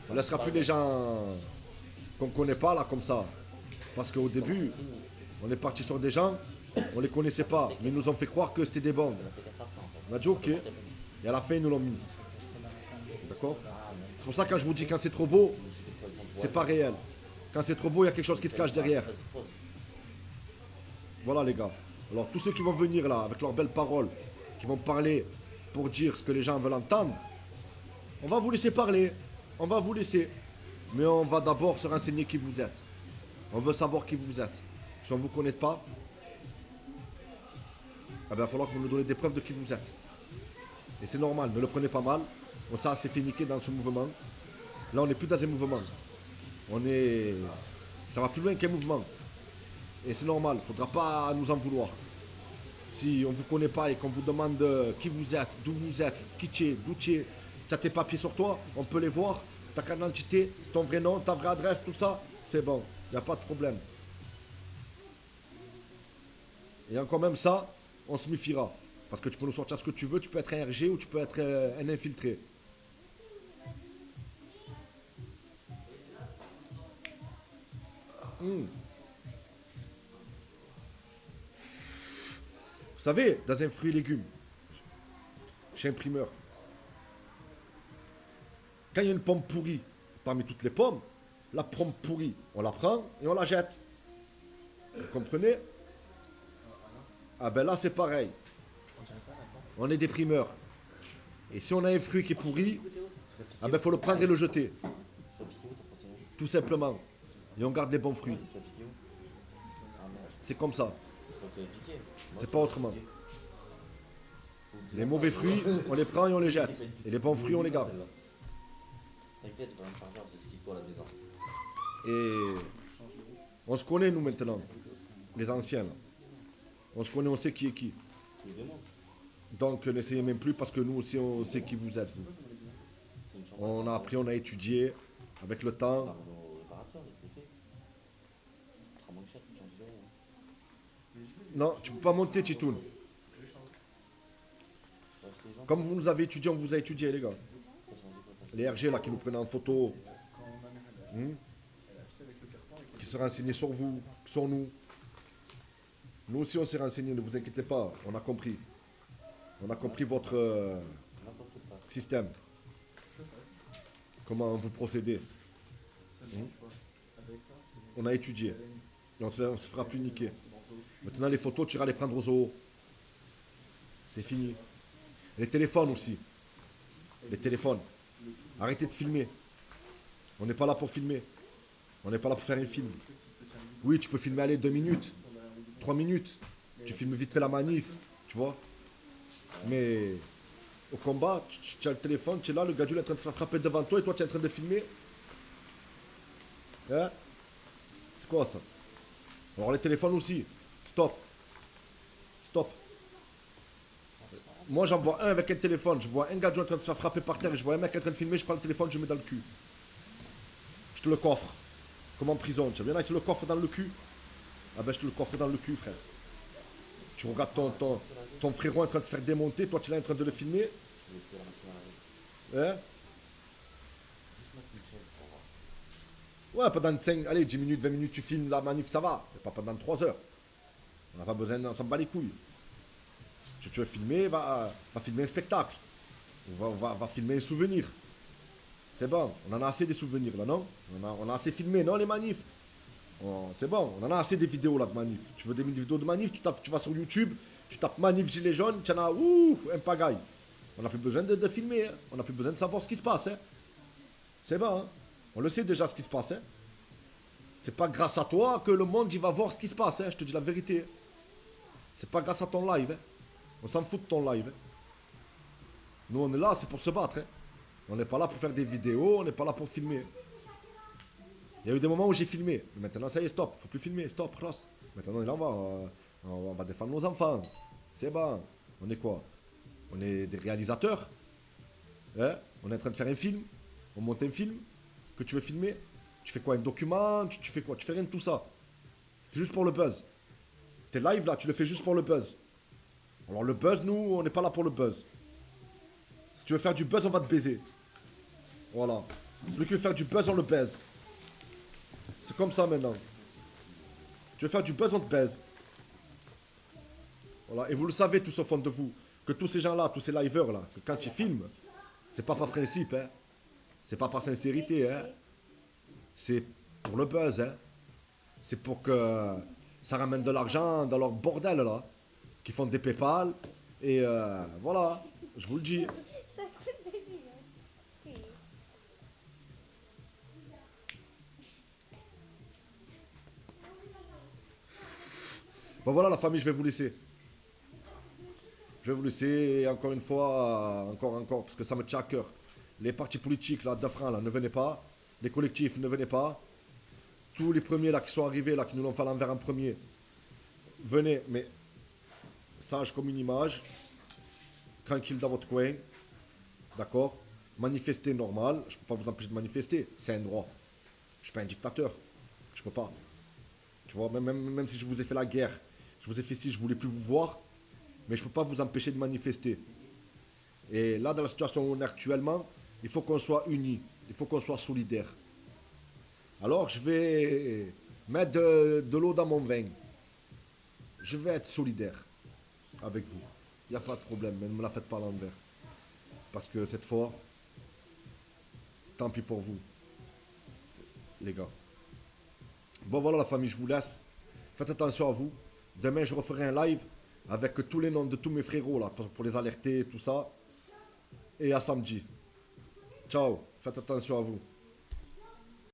On ne laissera plus les gens qu'on ne connaît pas là comme ça. Parce qu'au début, on est parti sur des gens, on ne les connaissait pas, mais ils nous ont fait croire que c'était des bons. On a dit ok, Et à la fin, ils nous l'ont mis. C'est pour la campagne. D'accord? Ah, non. C'est pour ça, quand je vous dis quand c'est trop beau, C'est des poissons de c'est bois. pas réel. Quand c'est trop beau, il y a quelque chose qui se cache derrière. Vas-y, pose. Voilà, les gars. Alors, tous ceux qui vont venir là, avec leurs belles paroles, qui vont parler pour dire ce que les gens veulent entendre, on va vous laisser parler. On va vous laisser. Mais on va d'abord se renseigner qui vous êtes. On veut savoir qui vous êtes. Si on ne vous connaît pas, eh ben, il va falloir que vous nous donnez des preuves de qui vous êtes. Et c'est normal, ne le prenez pas mal. On s'est fait niquer dans ce mouvement. Là, on n'est plus dans un mouvement. Ça va plus loin qu'un mouvement. Et c'est normal, il ne faudra pas nous en vouloir. Si on ne vous connaît pas et qu'on vous demande qui vous êtes, d'où vous êtes, qui tu es, d'où tu es, tu as tes papiers sur toi, on peut les voir, ta carte d'identité, ton vrai nom, ta vraie adresse, tout ça, c'est bon, il n'y a pas de problème. Et encore même ça, on se méfiera. Parce que tu peux nous sortir ce que tu veux, tu peux être un RG ou tu peux être un infiltré. Vous savez, dans un fruit et légumes, chez un primeur, quand il y a une pomme pourrie parmi toutes les pommes, la pomme pourrie, on la prend et on la jette. Vous comprenez? Ah ben là c'est pareil. On est des primeurs. Et si on a un fruit qui est pourri, ah ben faut le prendre et le jeter. Tu vas piquer où, t'as porté où? Tout simplement. Et on garde les bons fruits. Tu vas piquer où? Ah merde. C'est comme ça. Toi, tu vas piquer. Moi, C'est tu pas vas autrement. piquer. Les mauvais fruits, on les prend et on les jette. Et les bons fruits, on les garde. T'inquiète, tu vas me charger, c'est ce qu'il faut à la maison. Et on se connaît nous maintenant, les anciens. Là. On se connaît, on sait qui est qui. Tu me demandes. Donc n'essayez même plus parce que nous aussi on sait qui vous êtes vous. C'est une chambre. On a appris, on a étudié avec le temps. Parle au réparateur, il te le fait. Ça sera moins cher que tu changes d'euro. Non, tu peux pas monter Titoun. Comme vous nous avez étudié, on vous a étudié les gars. Les RG là qui nous prenaient en photo. Qui se renseignaient sur vous, sur nous. Nous aussi on s'est renseignés, ne vous inquiétez pas, on a compris. On a compris votre N'importe quoi. système. Comment vous procédez. On a étudié. Et on se fera plus niquer. Maintenant les photos, tu iras les prendre au zoo. C'est fini. Les téléphones aussi. Les téléphones. Arrêtez de filmer. On n'est pas là pour filmer. On n'est pas là pour faire un film. Oui, tu peux filmer, allez, 2 minutes, 3 minutes. Tu filmes vite fait la manif, tu vois. Mais au combat, tu as le téléphone, tu es là, le gars est en train de se faire frapper devant toi et toi tu es en train de filmer. Hein? C'est quoi ça? Alors les téléphones aussi. Stop. Stop. Moi j'en vois un avec un téléphone, je vois un gars en train de se faire frapper par terre et je vois un mec en train de filmer, je prends le téléphone, je le mets dans le cul. Je te le coffre. Comme en prison, tu viens là, il se le coffre dans le cul. Ah ben je te le coffre dans le cul frère. Tu regardes ton frérot en train de se faire démonter, toi tu es là en train de le filmer. Je vais essayer de la machine à laver. Hein? Juste mettre une chaise pour voir. Ouais, pendant 5, allez, 10 minutes, 20 minutes tu filmes la manif, ça va. Mais pas pendant 3 heures. On n'a pas besoin, on s'en bat les couilles. Tu veux filmer, va filmer un spectacle. Va filmer un souvenir. C'est bon, on en a assez des souvenirs là, non? On a assez filmé, non, les manifs? C'est bon, on en a assez des vidéos là de manif. Tu veux des vidéos de manif, tu vas sur YouTube, tu tapes manif gilet jaune, tu en as, un pagaille. On n'a plus besoin de filmer, hein. On n'a plus besoin de savoir ce qui se passe. Hein. C'est bon, hein. On le sait déjà ce qui se passe. Hein. C'est pas grâce à toi que le monde il va voir ce qui se passe, hein. Je te dis la vérité. C'est pas grâce à ton live. Hein. On s'en fout de ton live. Hein. Nous on est là, c'est pour se battre. Hein. On n'est pas là pour faire des vidéos, on n'est pas là pour filmer. Il y a eu des moments où j'ai filmé. Mais maintenant ça y est, stop, faut plus filmer, stop, classe. Maintenant on est là, on va défendre nos enfants. C'est bon. On est quoi? On est des réalisateurs. Hein? On est en train de faire un film. On monte un film que tu veux filmer. Tu fais quoi? Un document? Tu fais quoi? Tu fais rien de tout ça. C'est juste pour le buzz. T'es live là, tu le fais juste pour le buzz. Alors le buzz, nous, on n'est pas là pour le buzz. Si tu veux faire du buzz, on va te baiser. Voilà. Celui qui veut faire du buzz, on le baise. C'est comme ça maintenant. Tu veux faire du buzz, on te baise. Voilà. Et vous le savez tous au fond de vous. que tous ces gens-là, tous ces liveurs là, que quand ils filment, c'est pas par principe, hein. C'est pas par sincérité, hein. C'est pour le buzz, hein. C'est pour que ça ramène de l'argent dans leur bordel là, qui font des PayPal et voilà, je vous le dis. Ça coûte des millions. Oui. Bon voilà la famille, je vais vous laisser. Je vais vous laisser et encore une fois, encore, parce que ça me tient à cœur. Les partis politiques là, d'Afrique là, ne venez pas. Les collectifs, ne venez pas. Tous les premiers là qui sont arrivés là, qui nous l'ont fait à l'envers en premier, venez, mais sage comme une image, tranquille dans votre coin, d'accord? Manifester normal, je ne peux pas vous empêcher de manifester, c'est un droit. Je ne suis pas un dictateur, je peux pas. Tu vois, même si je vous ai fait la guerre, je vous ai fait si je voulais plus vous voir, mais je ne peux pas vous empêcher de manifester. Et là, dans la situation où on est actuellement, il faut qu'on soit unis, il faut qu'on soit solidaires. Alors, je vais mettre de l'eau dans mon vin. Je vais être solidaire avec vous. Il n'y a pas de problème, mais ne me la faites pas à l'envers. Parce que cette fois, tant pis pour vous, les gars. Bon, voilà la famille, je vous laisse. Faites attention à vous. Demain, je referai un live avec tous les noms de tous mes frérots là, pour les alerter, tout ça. Et à samedi. Ciao, faites attention à vous.